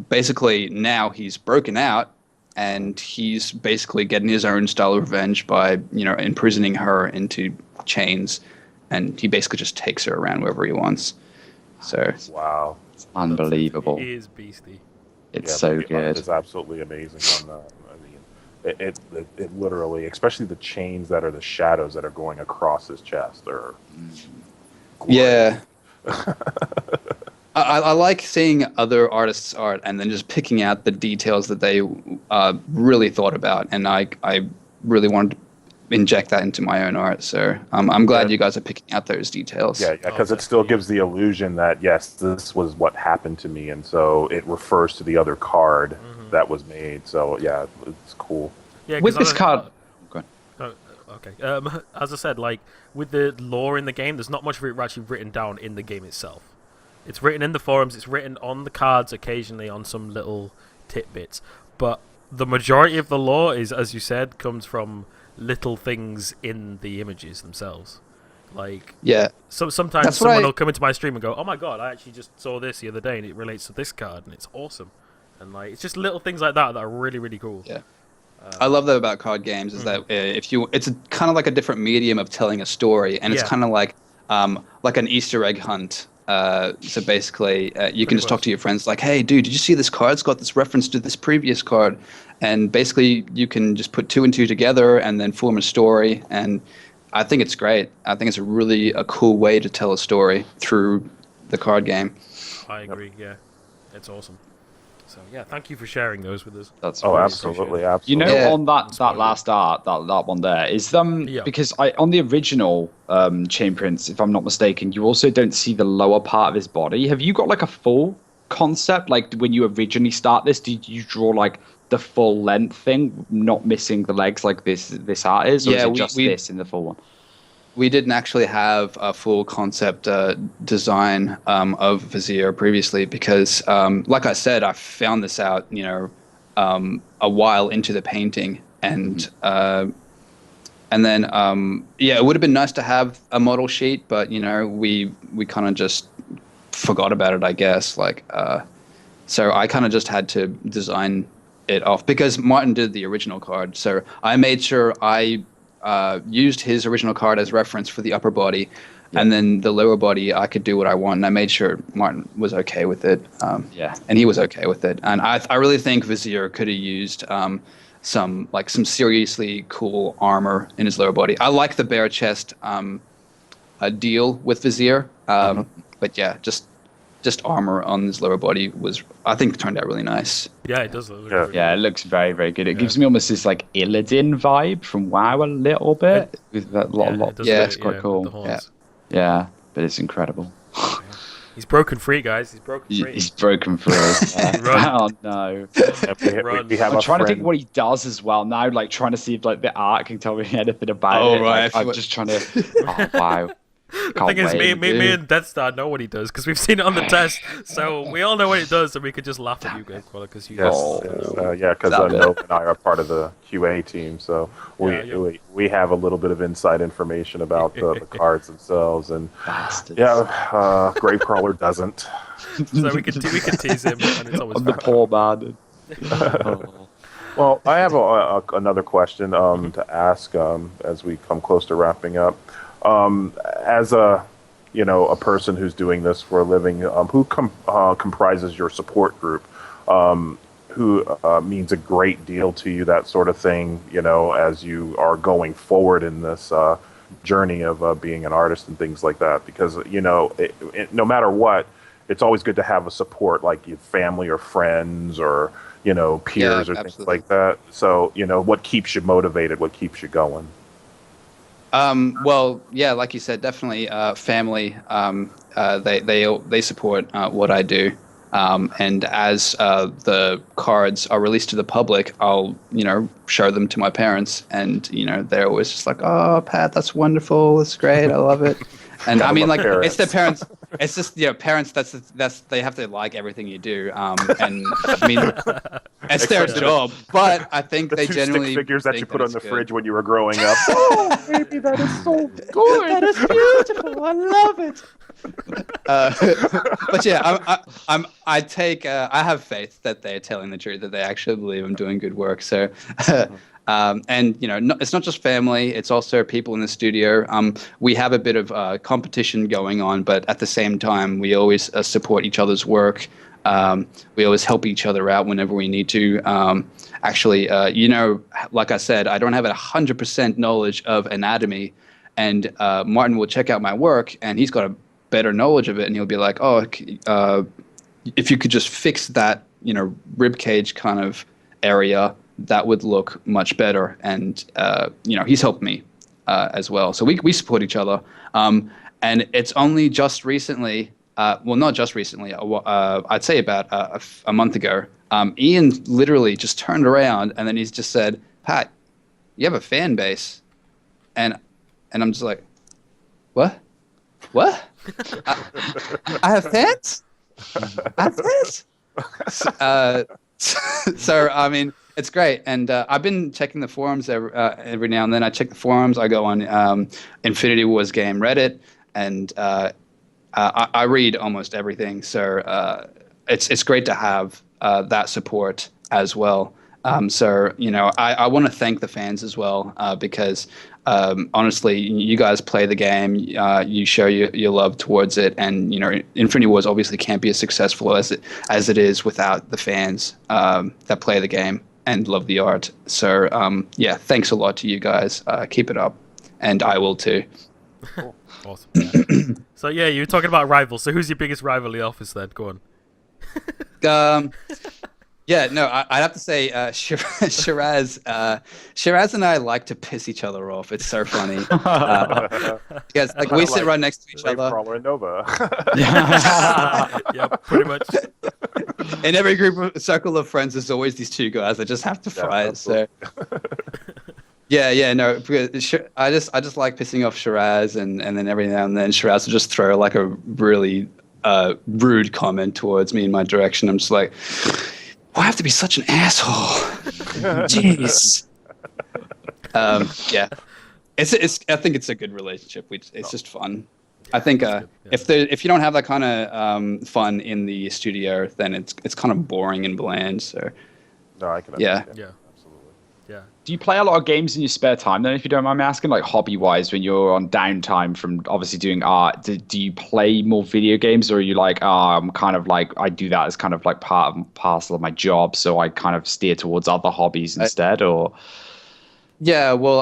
Speaker 2: basically now he's broken out, and he's basically getting his own style of revenge by imprisoning her into chains, and he basically just takes her around wherever he wants. So
Speaker 4: Wow.
Speaker 3: It's unbelievable.
Speaker 1: It is beastie.
Speaker 3: It's
Speaker 4: Yeah,
Speaker 3: so
Speaker 4: the art
Speaker 3: good.
Speaker 4: It's absolutely amazing on that. I mean, it literally, especially the chains that are the shadows that are going across his chest, are
Speaker 2: yeah. I like seeing other artists' art and then just picking out the details that they really thought about, and I really wanted inject that into my own art. So I'm glad you guys are picking out those details.
Speaker 4: Yeah, because it still gives the illusion that, yes, this was what happened to me, and so it refers to the other card that was made. So, yeah, it's cool.
Speaker 1: Yeah,
Speaker 3: with this card...
Speaker 1: Okay. As I said, like, with the lore in the game, there's not much of it actually written down in the game itself. It's written in the forums, it's written on the cards occasionally on some little tidbits. But the majority of the lore is, as you said, comes from little things in the images themselves. Like, sometimes someone will come into my stream and go, "Oh my god, I actually just saw this the other day and it relates to this card and it's awesome." And like, it's just little things like that are really, really cool.
Speaker 2: Yeah. I love that about card games is that it's kind of like a different medium of telling a story, and it's kind of like an Easter egg hunt. So basically, you can just talk to your friends like, "Hey, dude, did you see this card? It's got this reference to this previous card," and basically you can just put 2 and 2 together and then form a story. And I think it's great. I think it's a cool way to tell a story through the card game.
Speaker 1: I agree. Yeah, it's awesome. So yeah, thank you for sharing those with us.
Speaker 3: That's
Speaker 4: absolutely.
Speaker 3: You know, on that last art, that one there is because on the original Chain Prince, if I'm not mistaken, you also don't see the lower part of his body. Have you got like a full concept? Like when you originally start this, did you draw like the full length thing, not missing the legs like this art is, or is it just this in the full one?
Speaker 2: We didn't actually have a full concept design of Vizier previously because, like I said, I found this out, a while into the painting, and then it would have been nice to have a model sheet, but we kind of just forgot about it, I guess. So I kind of just had to design it off because Martin did the original card, so I made sure I used his original card as reference for the upper body, and then the lower body I could do what I want, and I made sure Martin was okay with it. And he was okay with it, and I really think Vizier could have used some seriously cool armor in his lower body. I like the bare chest deal with Vizier, but yeah, just armor on his lower body I think turned out really nice.
Speaker 1: Yeah, it does look
Speaker 3: really it looks very, very good. It gives me almost this like Illidan vibe from WoW a little bit. With that it's quite cool. Yeah, but it's incredible.
Speaker 1: He's broken free, guys. He's broken free.
Speaker 3: He's broken free. Oh no! I'm trying to think what he does as well now. Like trying to see if like the art can tell me anything about it.
Speaker 2: Right.
Speaker 3: I'm just trying to. Oh wow!
Speaker 1: The thing is, me and DeathStar know what he does because we've seen it on the test, so we all know what he does, and we could just laugh at you, GraveCrawler, because you.
Speaker 4: Because Nova and I are part of the QA team, so we have a little bit of inside information about the cards themselves, and GraveCrawler doesn't.
Speaker 1: So we could tease him, and it's always
Speaker 3: the poor man.
Speaker 4: Well, I have another question to ask as we come close to wrapping up. As a person who's doing this for a living, who comprises your support group, who means a great deal to you, that sort of thing, as you are going forward in this journey of being an artist and things like that, because, no matter what, it's always good to have a support, like your family or friends or, peers or things like that. So, what keeps you motivated? What keeps you going?
Speaker 2: Well, yeah, like you said, definitely family. They support what I do, and as the cards are released to the public, I'll show them to my parents, and they're always just like, "Oh, Pat, that's wonderful, that's great, I love it." And I mean, like, it's their parents. It's just parents. That's they have to like everything you do. And I mean, it's their job. But I think they genuinely
Speaker 4: stick figures that you put on the fridge when you were growing up.
Speaker 5: Oh, baby, that is so good.
Speaker 2: That is beautiful. I love it. But yeah, I have faith that they're telling the truth, that they actually believe I'm doing good work. So. And it's not just family; it's also people in the studio. We have a bit of competition going on, but at the same time, we always support each other's work. We always help each other out whenever we need to. Actually, like I said, I don't have 100% knowledge of anatomy, and Martin will check out my work, and he's got a better knowledge of it, and he'll be like, "Oh, if you could just fix that, rib cage kind of area." that would look much better. And he's helped me as well. So we support each other. And it's only just recently, not just recently, I'd say about a month ago, Ian literally just turned around and then he's just said, "Pat, you have a fan base," and I'm just like, what? I have fans? I have fans? So I mean, it's great, and I've been checking the forums every now and then. I check the forums. I go on Infinity Wars game Reddit, and I read almost everything. So it's great to have that support as well. So I want to thank the fans as well because honestly, you guys play the game, you show your love towards it, and Infinity Wars obviously can't be as successful as it is without the fans that play the game and love the art. So thanks a lot to you guys. Keep it up, and I will too.
Speaker 1: Cool. Awesome. Yeah. So you were talking about rivals. So who's your biggest rival in the office then? Go on.
Speaker 2: I'd have to say Shiraz. Shiraz and I like to piss each other off. It's so funny. Because we sit right next to each other.
Speaker 4: GraveCrawler and Nova.
Speaker 1: Yeah, pretty much.
Speaker 2: In every circle of friends, there's always these two guys that just have to fight. So. I just like pissing off Shiraz, and then every now and then Shiraz will just throw like a really rude comment towards me in my direction. I'm just like, why have to be such an asshole? Jeez. I think it's a good relationship. It's just fun. I think if you don't have that kind of fun in the studio, then it's kind of boring and bland. So
Speaker 4: no, I can understand.
Speaker 1: Yeah. Yeah.
Speaker 3: Do you play a lot of games in your spare time then, if you don't mind me asking, like hobby-wise, when you're on downtime from obviously doing art? Do you play more video games, or are you like, I'm kind of like, I do that as kind of like part and parcel of my job, so I kind of steer towards other hobbies instead, or?
Speaker 2: Yeah, well,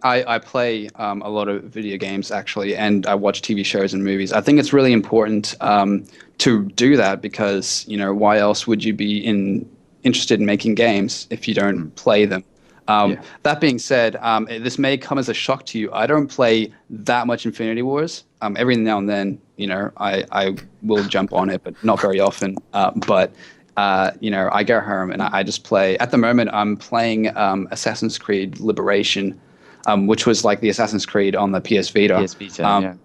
Speaker 2: I play a lot of video games actually, and I watch TV shows and movies. I think it's really important to do that because, why else would you be interested in making games if you don't play them? That being said, this may come as a shock to you. I don't play that much Infinity Wars. Every now and then, I will jump on it, but not very often. But I go home and I just play. At the moment, I'm playing Assassin's Creed Liberation, which was like the Assassin's Creed on the PS Vita.
Speaker 3: PS Vita,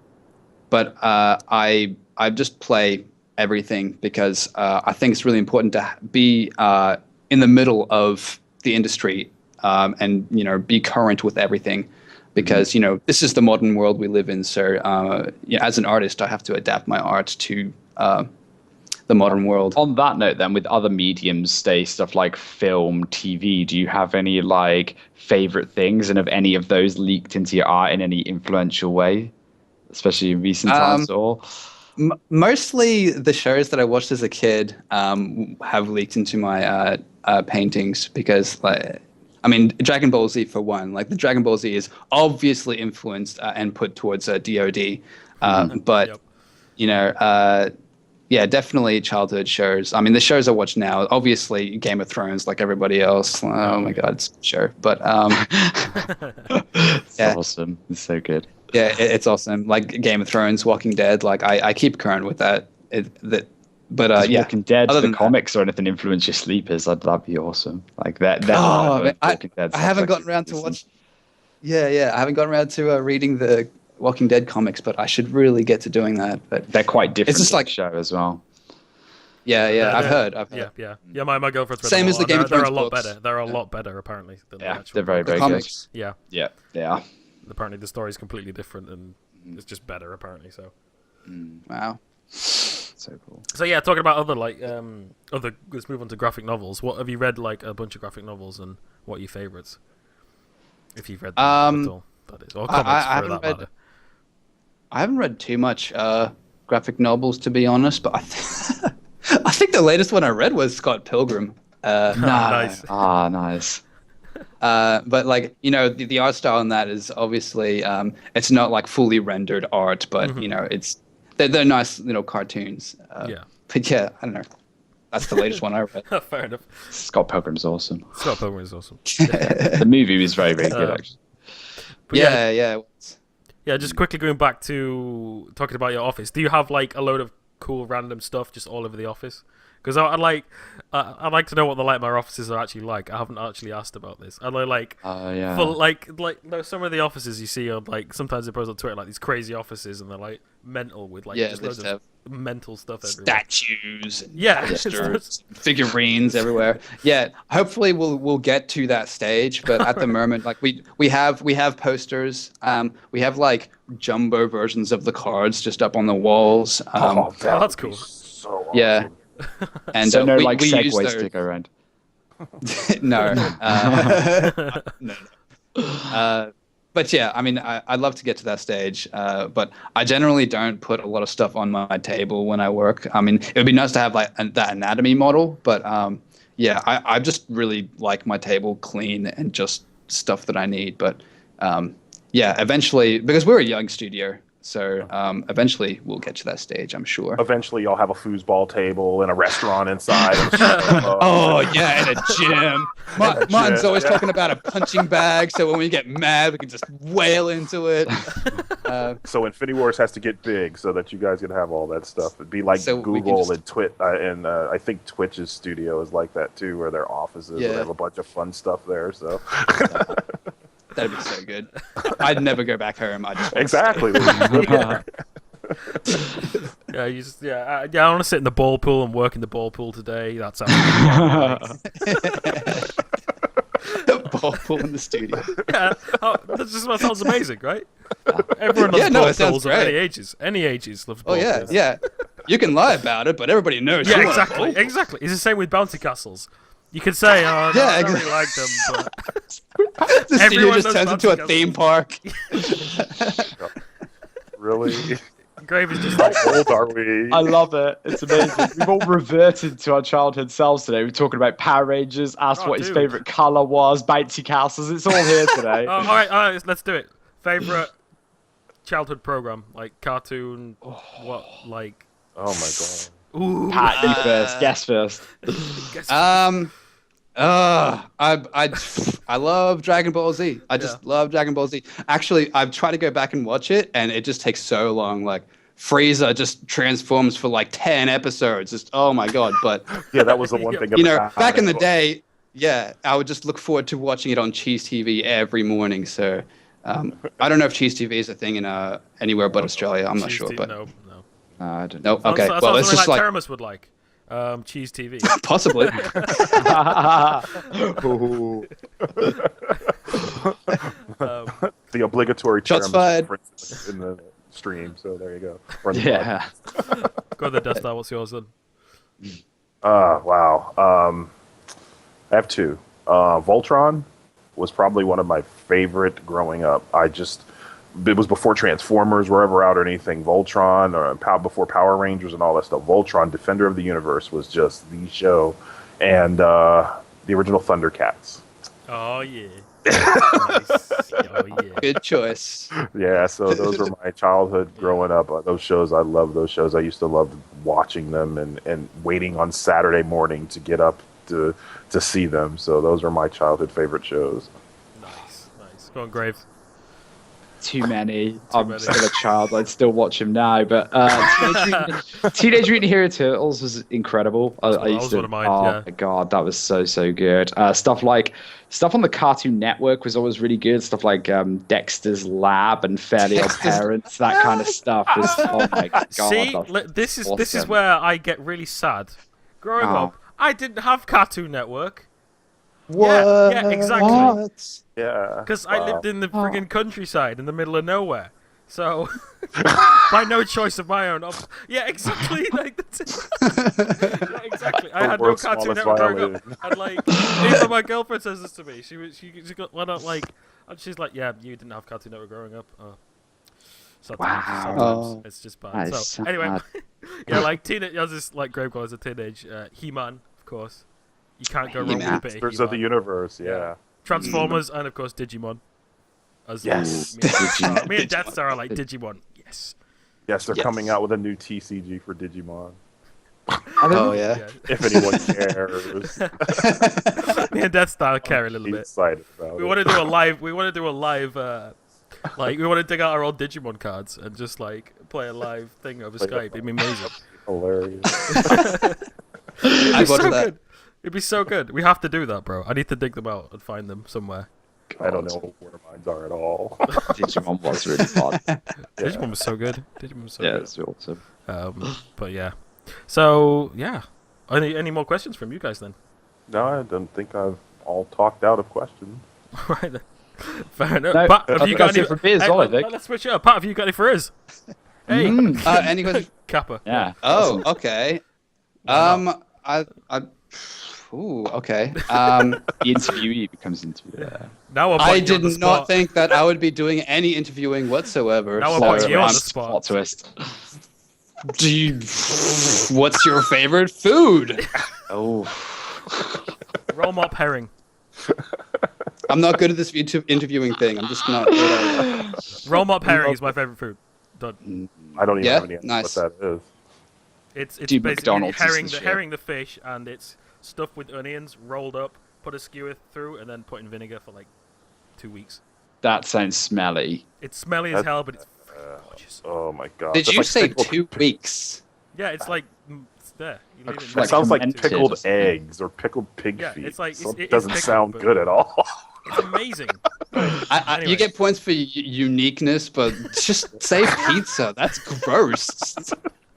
Speaker 2: But I just play everything because I think it's really important to be in the middle of the industry. And be current with everything, because this is the modern world we live in. So as an artist, I have to adapt my art to the modern world.
Speaker 3: On that note, then, with other mediums, say stuff like film, TV, do you have any like favorite things, and have any of those leaked into your art in any influential way, especially in recent times? Or
Speaker 2: mostly the shows that I watched as a kid have leaked into my paintings because Dragon Ball Z for one. Like the Dragon Ball Z is obviously influenced and put towards DoD, but definitely childhood shows. I mean, the shows I watch now, obviously Game of Thrones, like everybody else. Oh my God, it's a show. But
Speaker 3: it's awesome. It's so good.
Speaker 2: Yeah, it's awesome. Like Game of Thrones, Walking Dead. Like I keep current with that.
Speaker 3: Walking Dead, the comics or anything influence your sleepers? That'd be awesome. Like that.
Speaker 2: I haven't gotten around to watch. I haven't gotten around to reading the Walking Dead comics, but I should really get to doing that. But
Speaker 3: they're quite different.
Speaker 2: It's just like
Speaker 3: show as well.
Speaker 2: I've heard.
Speaker 1: Yeah. My girlfriend.
Speaker 2: Same as the Game of Thrones.
Speaker 1: They're a lot better. They're a lot better apparently. Than
Speaker 3: they're very very
Speaker 2: comics.
Speaker 3: good. Yeah, they are.
Speaker 1: Apparently, the story's completely different, and it's just better apparently. So.
Speaker 2: Wow.
Speaker 3: So cool.
Speaker 1: So talking about other let's move on to graphic novels. What have you read? Like a bunch of graphic novels, and what are your favorites? If you've read them at all, that is, or comics for that matter.
Speaker 2: I haven't read too much graphic novels, to be honest, but I think the latest one I read was Scott Pilgrim.
Speaker 1: Nice.
Speaker 3: Nice.
Speaker 2: But the art style in that is obviously it's not like fully rendered art, but it's they're nice little cartoons. But I don't know. That's the latest one I read.
Speaker 1: Fair enough.
Speaker 3: Scott Pilgrim's awesome.
Speaker 1: Scott Pilgrim is awesome.
Speaker 3: The movie was very, very good, actually.
Speaker 1: But
Speaker 2: Yeah.
Speaker 1: Yeah, just quickly going back to talking about your office. Do you have like a load of cool random stuff just all over the office? Because I'd like to know what the Lightmare offices are actually like. I haven't actually asked about this. And for like some of the offices you see on like sometimes they post on Twitter like these crazy offices and they're like mental with like just loads of mental stuff everywhere.
Speaker 2: Statues,
Speaker 1: posters,
Speaker 2: figurines everywhere. Yeah, hopefully we'll get to that stage, but at the moment, like we have posters. We have like jumbo versions of the cards just up on the walls.
Speaker 1: That's cool.
Speaker 4: So awesome.
Speaker 2: Yeah. And
Speaker 3: so no
Speaker 2: we
Speaker 3: segways to go around.
Speaker 2: No. No. But yeah, I mean, I'd love to get to that stage, but I generally don't put a lot of stuff on my table when I work. I mean, it would be nice to have like that anatomy model, but yeah, I just really like my table clean and just stuff that I need. But yeah, eventually, because we're a young studio, so eventually we'll get to that stage, I'm sure.
Speaker 4: Eventually, you'll have a foosball table and a restaurant inside.
Speaker 2: Oh yeah, and a gym. Martin's always talking about a punching bag, so when we get mad, we can just wail into it.
Speaker 4: So Infinity Wars has to get big so that you guys can have all that stuff. It'd be like Google and Twitch, and I think Twitch's studio is like that too, where their offices would have a bunch of fun stuff there. So.
Speaker 2: That'd be so good. I'd never go back home. I just
Speaker 4: exactly.
Speaker 1: I want to sit in the ball pool and work in the ball pool today. That's
Speaker 2: ball pool in the studio.
Speaker 1: Yeah, that sounds amazing, right? Everyone loves ball pools at any ages loves ball pools.
Speaker 2: Yeah. You can lie about it, but everybody knows.
Speaker 1: Yeah, exactly. It's the same with bouncy castles. You can say, I don't really like them, but
Speaker 2: the studio just turns into a theme park.
Speaker 4: Really?
Speaker 1: Grave is just
Speaker 4: how old are we?
Speaker 3: I love it. It's amazing. We've all reverted to our childhood selves today. We're talking about Power Rangers, asked what his favourite colour was, bouncy castles. It's all here today.
Speaker 1: All right, let's do it. Favourite childhood program, like cartoon, what, like...
Speaker 4: Oh my god.
Speaker 1: Ooh.
Speaker 3: Pat, you first. Guess first.
Speaker 2: I love Dragon Ball Z. I just love Dragon Ball Z. Actually, I've tried to go back and watch it, and it just takes so long. Like Frieza just transforms for like 10 episodes. Just oh my god! But
Speaker 4: yeah, that was the one thing.
Speaker 2: You know, back in the day, I would just look forward to watching it on Cheese TV every morning. So I don't know if Cheese TV is a thing in anywhere but Australia. I'm not sure, but
Speaker 1: no.
Speaker 3: I don't know.
Speaker 2: Okay, well, it's just like
Speaker 1: Teramus would like. Cheese TV.
Speaker 2: Possibly.
Speaker 4: The obligatory
Speaker 2: shots fired
Speaker 4: in the stream. So there you go.
Speaker 3: Yeah.
Speaker 1: Go to the DeathStar. What's yours then?
Speaker 4: Wow. I have two. Voltron was probably one of my favorite growing up. It was before Transformers were ever out or anything. Voltron, or before Power Rangers and all that stuff. Voltron, Defender of the Universe, was just the show. And the original Thundercats.
Speaker 1: Oh, yeah. Nice. Oh, yeah.
Speaker 2: Good choice.
Speaker 4: Yeah, so those were my childhood growing up. Those shows, I love those shows. I used to love watching them and waiting on Saturday morning to get up to see them. So those are my childhood favorite shows.
Speaker 1: Nice. Go on, Grave.
Speaker 3: Too many. I'm still a child. I'd still watch him now. But Teenage Mutant Hero Turtles was incredible. I used to. My god, that was so good. Stuff on the Cartoon Network was always really good. Stuff like Dexter's Lab and Fairly Odd Parents. That kind of stuff was. Oh my god.
Speaker 1: See, this is where I get really sad. Growing up, I didn't have Cartoon Network.
Speaker 2: What?
Speaker 1: Yeah, exactly.
Speaker 2: What?
Speaker 4: Yeah.
Speaker 1: Because I lived in the friggin' countryside in the middle of nowhere. So, by no choice of my own. Yeah, exactly. Like, that's it. Yeah, exactly. I had no Cartoon Network growing up. And, like, even my girlfriend says this to me. She got one up, like, and she's like, yeah, you didn't have Cartoon Network growing up. Sometimes it's just bad. So, anyway, yeah, like, like GraveCrawler as a teenage, He-Man, of course. You can't go wrong with a bit of
Speaker 4: Masters of the Universe, yeah.
Speaker 1: Transformers and of course Digimon.
Speaker 4: Yes.
Speaker 1: Me and DeathStar are like Digimon. Yes.
Speaker 4: Yes, they're coming out with a new TCG for Digimon.
Speaker 2: Oh yeah.
Speaker 4: If anyone cares.
Speaker 1: Me and DeathStar care a little bit.
Speaker 4: Excited about
Speaker 1: We want to do a live. We want to do a live. Like we want to dig out our old Digimon cards and just like play a live thing over Skype. It'd be amazing.
Speaker 4: Hilarious.
Speaker 2: I'd watch
Speaker 1: so
Speaker 2: that.
Speaker 1: good. It'd be so good. We have to do that, bro. I need to dig them out and find them somewhere.
Speaker 4: I don't know where mines are at all.
Speaker 3: Digimon was really fun.
Speaker 1: Digimon was so good. Digimon was so
Speaker 3: Yeah,
Speaker 1: good.
Speaker 3: it's awesome.
Speaker 1: But yeah. So yeah. Any more questions from you guys then?
Speaker 4: No, I don't think I've all talked out of questions.
Speaker 1: Right then. Fair enough.
Speaker 3: No,
Speaker 1: Pat,
Speaker 3: I
Speaker 1: have you
Speaker 3: think
Speaker 1: got
Speaker 3: that's
Speaker 1: any?
Speaker 3: it for me as well, I think.
Speaker 1: Let's switch it up. Pat, have you got any for us? Hey,
Speaker 2: Any questions?
Speaker 1: Kappa.
Speaker 3: Yeah.
Speaker 2: Oh, okay. Ooh, okay.
Speaker 3: The interviewee becomes interviewer.
Speaker 1: Now I'm
Speaker 2: I
Speaker 1: putting you on
Speaker 2: did
Speaker 1: the
Speaker 2: not
Speaker 1: spot.
Speaker 2: think that I would be doing any interviewing whatsoever.
Speaker 1: Now I'm
Speaker 2: so
Speaker 1: putting you on
Speaker 2: I'm-
Speaker 1: the spot.
Speaker 3: Plot twist.
Speaker 2: What's your favorite food?
Speaker 3: Oh.
Speaker 1: Roll mop herring.
Speaker 2: I'm not good at this interviewing thing. I'm just not good at it.
Speaker 1: Roll mop herring is my favorite food. Done.
Speaker 4: I don't even
Speaker 2: Yeah?
Speaker 4: have any idea
Speaker 2: Nice.
Speaker 4: what that is.
Speaker 1: It's
Speaker 3: Dude,
Speaker 1: basically
Speaker 3: McDonald's is
Speaker 1: herring,
Speaker 3: the
Speaker 1: the
Speaker 3: shit.
Speaker 1: herring, the fish, and it's stuffed with onions, rolled up, put a skewer through, and then put in vinegar for like 2 weeks.
Speaker 3: That sounds smelly.
Speaker 1: It's smelly as hell, but it's gorgeous.
Speaker 4: Oh my god.
Speaker 2: Did
Speaker 4: That's
Speaker 2: you
Speaker 4: like
Speaker 2: say
Speaker 4: pickled-
Speaker 2: 2 weeks?
Speaker 1: Yeah, it's like it's there. You leave it in
Speaker 4: That
Speaker 1: there.
Speaker 3: Like
Speaker 4: sounds like
Speaker 3: fermented
Speaker 4: pickled
Speaker 3: or something.
Speaker 4: eggs or pickled pig
Speaker 1: Yeah,
Speaker 4: feet.
Speaker 1: it's like-
Speaker 4: So
Speaker 1: it
Speaker 4: it
Speaker 1: is
Speaker 4: doesn't
Speaker 1: pickled,
Speaker 4: sound
Speaker 1: but-
Speaker 4: good at all.
Speaker 1: It's amazing.
Speaker 2: You get points for uniqueness, but just say pizza. That's gross.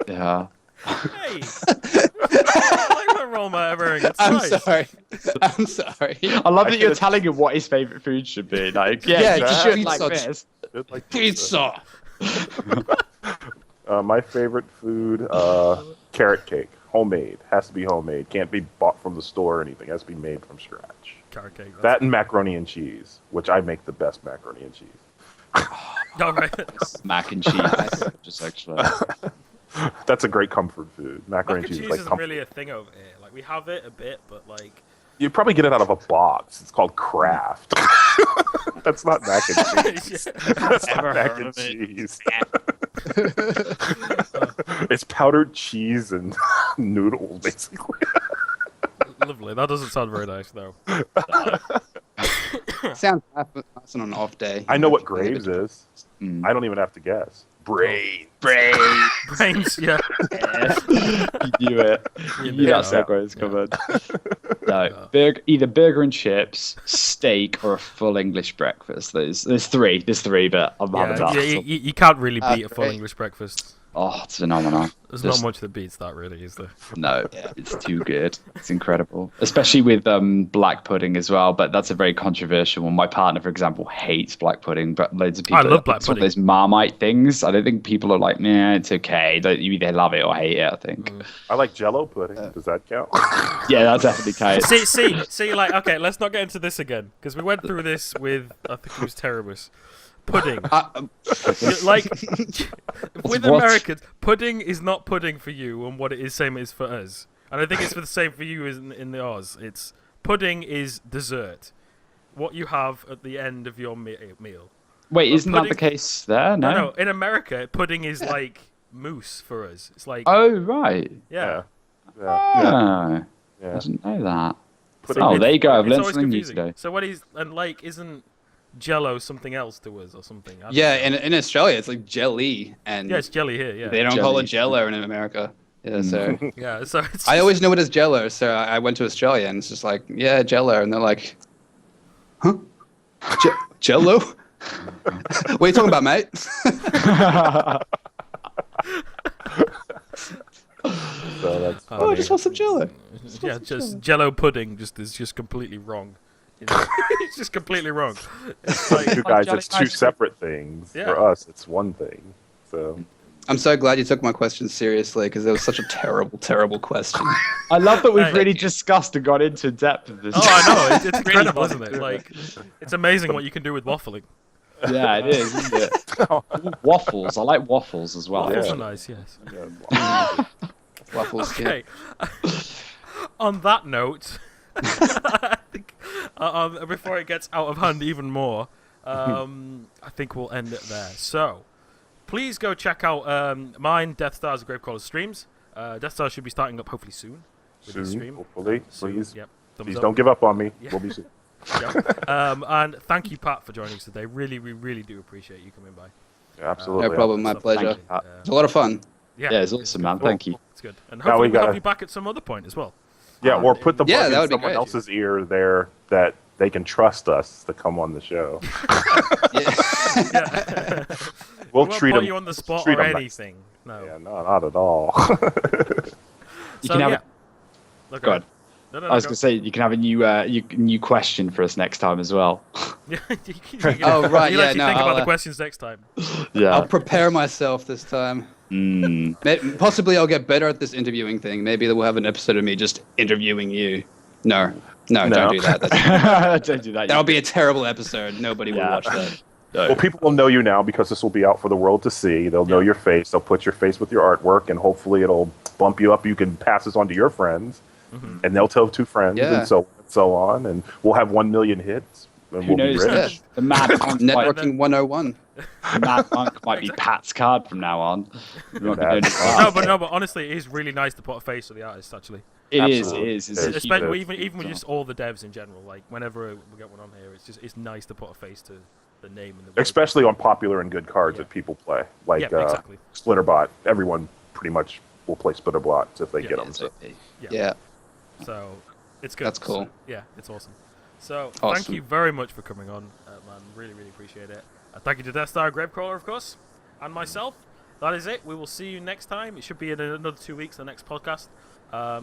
Speaker 3: Yeah.
Speaker 1: Hey, I like my roll mop herring. It's
Speaker 2: I'm
Speaker 1: nice.
Speaker 2: sorry. I'm sorry.
Speaker 3: I love that you're
Speaker 4: could've-
Speaker 3: telling him what his favorite food should be. Like, yeah,
Speaker 2: Yeah,
Speaker 3: you
Speaker 2: just
Speaker 3: should
Speaker 2: pizza.
Speaker 3: like this.
Speaker 4: It's like
Speaker 2: Pizza.
Speaker 4: My favorite food, carrot cake. Homemade. Has to be homemade. Can't be bought from the store or anything. Has to be made from scratch.
Speaker 1: Carrot cake. that's-
Speaker 4: That and macaroni and cheese, which I make the best macaroni and cheese.
Speaker 1: All right.
Speaker 3: Mac and cheese. Just actually.
Speaker 4: That's a great comfort food.
Speaker 1: Mac
Speaker 4: Macaroni
Speaker 1: and
Speaker 4: and cheese
Speaker 1: cheese
Speaker 4: is like
Speaker 1: isn't
Speaker 4: comfort.
Speaker 1: really a thing over here. Like we have it a bit, but like
Speaker 4: You probably get it out of a box. It's called Kraft. That's not mac and cheese. That's not mac and cheese. It's powdered cheese and noodles, basically.
Speaker 1: Lovely. That doesn't sound very nice though.
Speaker 2: Sounds nice on an off day.
Speaker 4: I know what Graves is.
Speaker 3: Mm.
Speaker 4: I don't even have to guess. Brain.
Speaker 1: Brains, yeah.
Speaker 3: You knew it.
Speaker 1: You
Speaker 3: You
Speaker 1: knew
Speaker 3: knew that
Speaker 1: that.
Speaker 3: segue was coming. No, either burger and chips, steak, or a full English breakfast. There's three, but I'm having
Speaker 1: Yeah,
Speaker 3: that.
Speaker 1: you can't really beat a full
Speaker 2: great.
Speaker 1: English breakfast.
Speaker 3: Oh, it's phenomenal.
Speaker 1: There's
Speaker 3: Just-
Speaker 1: not much that beats that, really, is there?
Speaker 3: No, it's too good. It's incredible, especially with black pudding as well. But that's a very controversial one. My partner, for example, hates black pudding, but loads of people.
Speaker 1: I love black
Speaker 3: it's one of
Speaker 1: pudding.
Speaker 3: those Marmite things. I don't think people are like, nah, it's okay. You either love it or hate it. I think.
Speaker 4: I like Jello pudding. Does that count?
Speaker 3: Yeah, that definitely counts.
Speaker 1: See, like, okay, let's not get into this again, because we went through this with, I think it was Terrorist. Pudding. Like, with
Speaker 3: What?
Speaker 1: Americans, pudding is not pudding for you and what it is same is for us. And I think it's for the same for you as in the Oz. It's pudding is dessert. What you have at the end of your meal.
Speaker 3: Wait, isn't that the
Speaker 1: pudding-
Speaker 3: case there? No.
Speaker 1: No, in America, pudding is like mousse for us. It's like,
Speaker 3: Oh right.
Speaker 1: yeah.
Speaker 4: Yeah.
Speaker 3: Oh,
Speaker 4: Yeah.
Speaker 3: I didn't know that.
Speaker 4: Pudding-
Speaker 3: Oh, there you go. I've
Speaker 1: It's
Speaker 3: learned
Speaker 1: always
Speaker 3: something new
Speaker 1: confusing.
Speaker 3: today.
Speaker 1: So what is, and like, isn't Jello something else to us or something? I don't
Speaker 2: Yeah,
Speaker 1: know.
Speaker 2: in Australia it's like jelly, and
Speaker 1: Yeah, it's jelly here, yeah.
Speaker 2: they don't call it
Speaker 3: Jelly.
Speaker 2: Jello in America. Yeah, so
Speaker 1: Yeah, so it's
Speaker 2: I always know it as Jello. So I went to Australia, and it's just like, yeah, Jello, and they're like, huh, Jello? What are you talking about, mate?
Speaker 4: So that's
Speaker 1: Oh,
Speaker 2: Oh, I just want some Jello.
Speaker 1: yeah, just Jello pudding is just completely wrong. It's just completely wrong. It's like,
Speaker 4: you guys,
Speaker 3: jelly
Speaker 4: it's two
Speaker 3: ice cream.
Speaker 4: separate things.
Speaker 1: Yeah.
Speaker 4: For us, it's one thing. So
Speaker 2: I'm so glad you took my question seriously, because it was such a terrible, terrible question.
Speaker 3: I love that we've
Speaker 1: Hey.
Speaker 3: really discuffed and got into depth of this.
Speaker 1: oh, I know, it's incredible,
Speaker 3: Really
Speaker 1: isn't it? Like, it's amazing what you can do with waffling.
Speaker 3: Yeah, it is, isn't it? Ooh, waffles. I like waffles as well.
Speaker 1: Waffles
Speaker 4: Yeah.
Speaker 1: are nice, yes.
Speaker 4: yeah.
Speaker 2: Waffles.
Speaker 1: Okay. On that note, I think, before it gets out of hand even more, I think we'll end it there. So, please go check out mine, DeathStar's, GraveCrawler streams. DeathStar should be starting up hopefully soon. With the
Speaker 4: Soon,
Speaker 1: stream.
Speaker 4: hopefully.
Speaker 1: Soon.
Speaker 4: Please.
Speaker 1: Yep.
Speaker 4: Please don't give up on me.
Speaker 1: Yeah.
Speaker 4: We'll be soon.
Speaker 1: Yep. And thank you, Pat, for joining us today. We really do appreciate you coming by.
Speaker 4: Yeah, absolutely.
Speaker 2: No problem. My
Speaker 1: So
Speaker 2: pleasure.
Speaker 3: Thank you, Pat.
Speaker 2: It's a lot of fun.
Speaker 3: Yeah, it's awesome, man. Thank you.
Speaker 1: It's good. And
Speaker 4: Now
Speaker 1: hopefully
Speaker 4: we
Speaker 1: we'll have
Speaker 4: gotta-
Speaker 1: you back at some other point as well.
Speaker 4: Yeah, or put the
Speaker 2: Yeah,
Speaker 4: bug
Speaker 2: that
Speaker 4: in
Speaker 2: would be
Speaker 4: someone
Speaker 2: great.
Speaker 4: else's ear there that they can trust us to come on the show.
Speaker 1: Yeah.
Speaker 4: We'll
Speaker 1: We won't
Speaker 4: treat
Speaker 1: put
Speaker 4: them.
Speaker 1: you on the spot
Speaker 4: treat
Speaker 1: or
Speaker 4: 'em nice.
Speaker 1: anything. No.
Speaker 4: Yeah, no, not at all.
Speaker 3: You
Speaker 1: So,
Speaker 3: can have
Speaker 1: yeah.
Speaker 3: a,
Speaker 1: Look,
Speaker 3: go ahead.
Speaker 1: No,
Speaker 3: I was going to say, you can have a new question for us next time as well.
Speaker 2: Oh, right,
Speaker 1: You'll
Speaker 2: yeah,
Speaker 1: actually
Speaker 2: no,
Speaker 1: think about
Speaker 2: I'll,
Speaker 1: the questions next time.
Speaker 3: Yeah.
Speaker 2: I'll prepare myself this time. Possibly I'll get better at this interviewing thing. Maybe we'll have an episode of me just interviewing you. No, don't do that.
Speaker 3: Don't do that.
Speaker 2: That'll be a terrible episode. Nobody will watch that.
Speaker 4: Well, people will know you now because this will be out for the world to see. They'll know your face. They'll put your face with your artwork, and hopefully it'll bump you up. You can pass this on to your friends, and they'll tell 2 friends,
Speaker 2: Yeah.
Speaker 4: and so on. And we'll have 1 million hits. And
Speaker 3: Who
Speaker 4: we'll
Speaker 3: knows?
Speaker 4: be rich.
Speaker 3: The Mad Monk
Speaker 2: Networking 101.
Speaker 3: might be Pat's card from now on. We won't be
Speaker 4: That's
Speaker 3: known as
Speaker 4: fine.
Speaker 3: that.
Speaker 1: No, but honestly, it is really nice to put a face to the artist. Actually,
Speaker 3: It
Speaker 4: Absolutely.
Speaker 3: is. It's a huge-
Speaker 1: especially even with just all the devs in general. Like whenever we get one on here, it's nice to put a face to the name and the.
Speaker 4: Especially on popular and good cards
Speaker 1: Yeah.
Speaker 4: that people play. Like
Speaker 1: Yeah, exactly.
Speaker 4: Splinterbot. Everyone pretty much will play Splinterbots if they get them. So.
Speaker 2: Yeah.
Speaker 1: So it's good.
Speaker 2: That's cool.
Speaker 1: So, yeah, it's awesome. So thank
Speaker 2: Awesome.
Speaker 1: you very much for coming on, man. Really appreciate it. Thank you to DeathStar, GraveCrawler, of course, and myself. That is it. We will see you next time. It should be in another 2 weeks, the next podcast.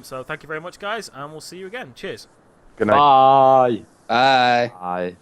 Speaker 1: So thank you very much, guys, and we'll see you again. Cheers.
Speaker 4: Good night.
Speaker 3: Bye.
Speaker 2: Bye.
Speaker 3: Bye.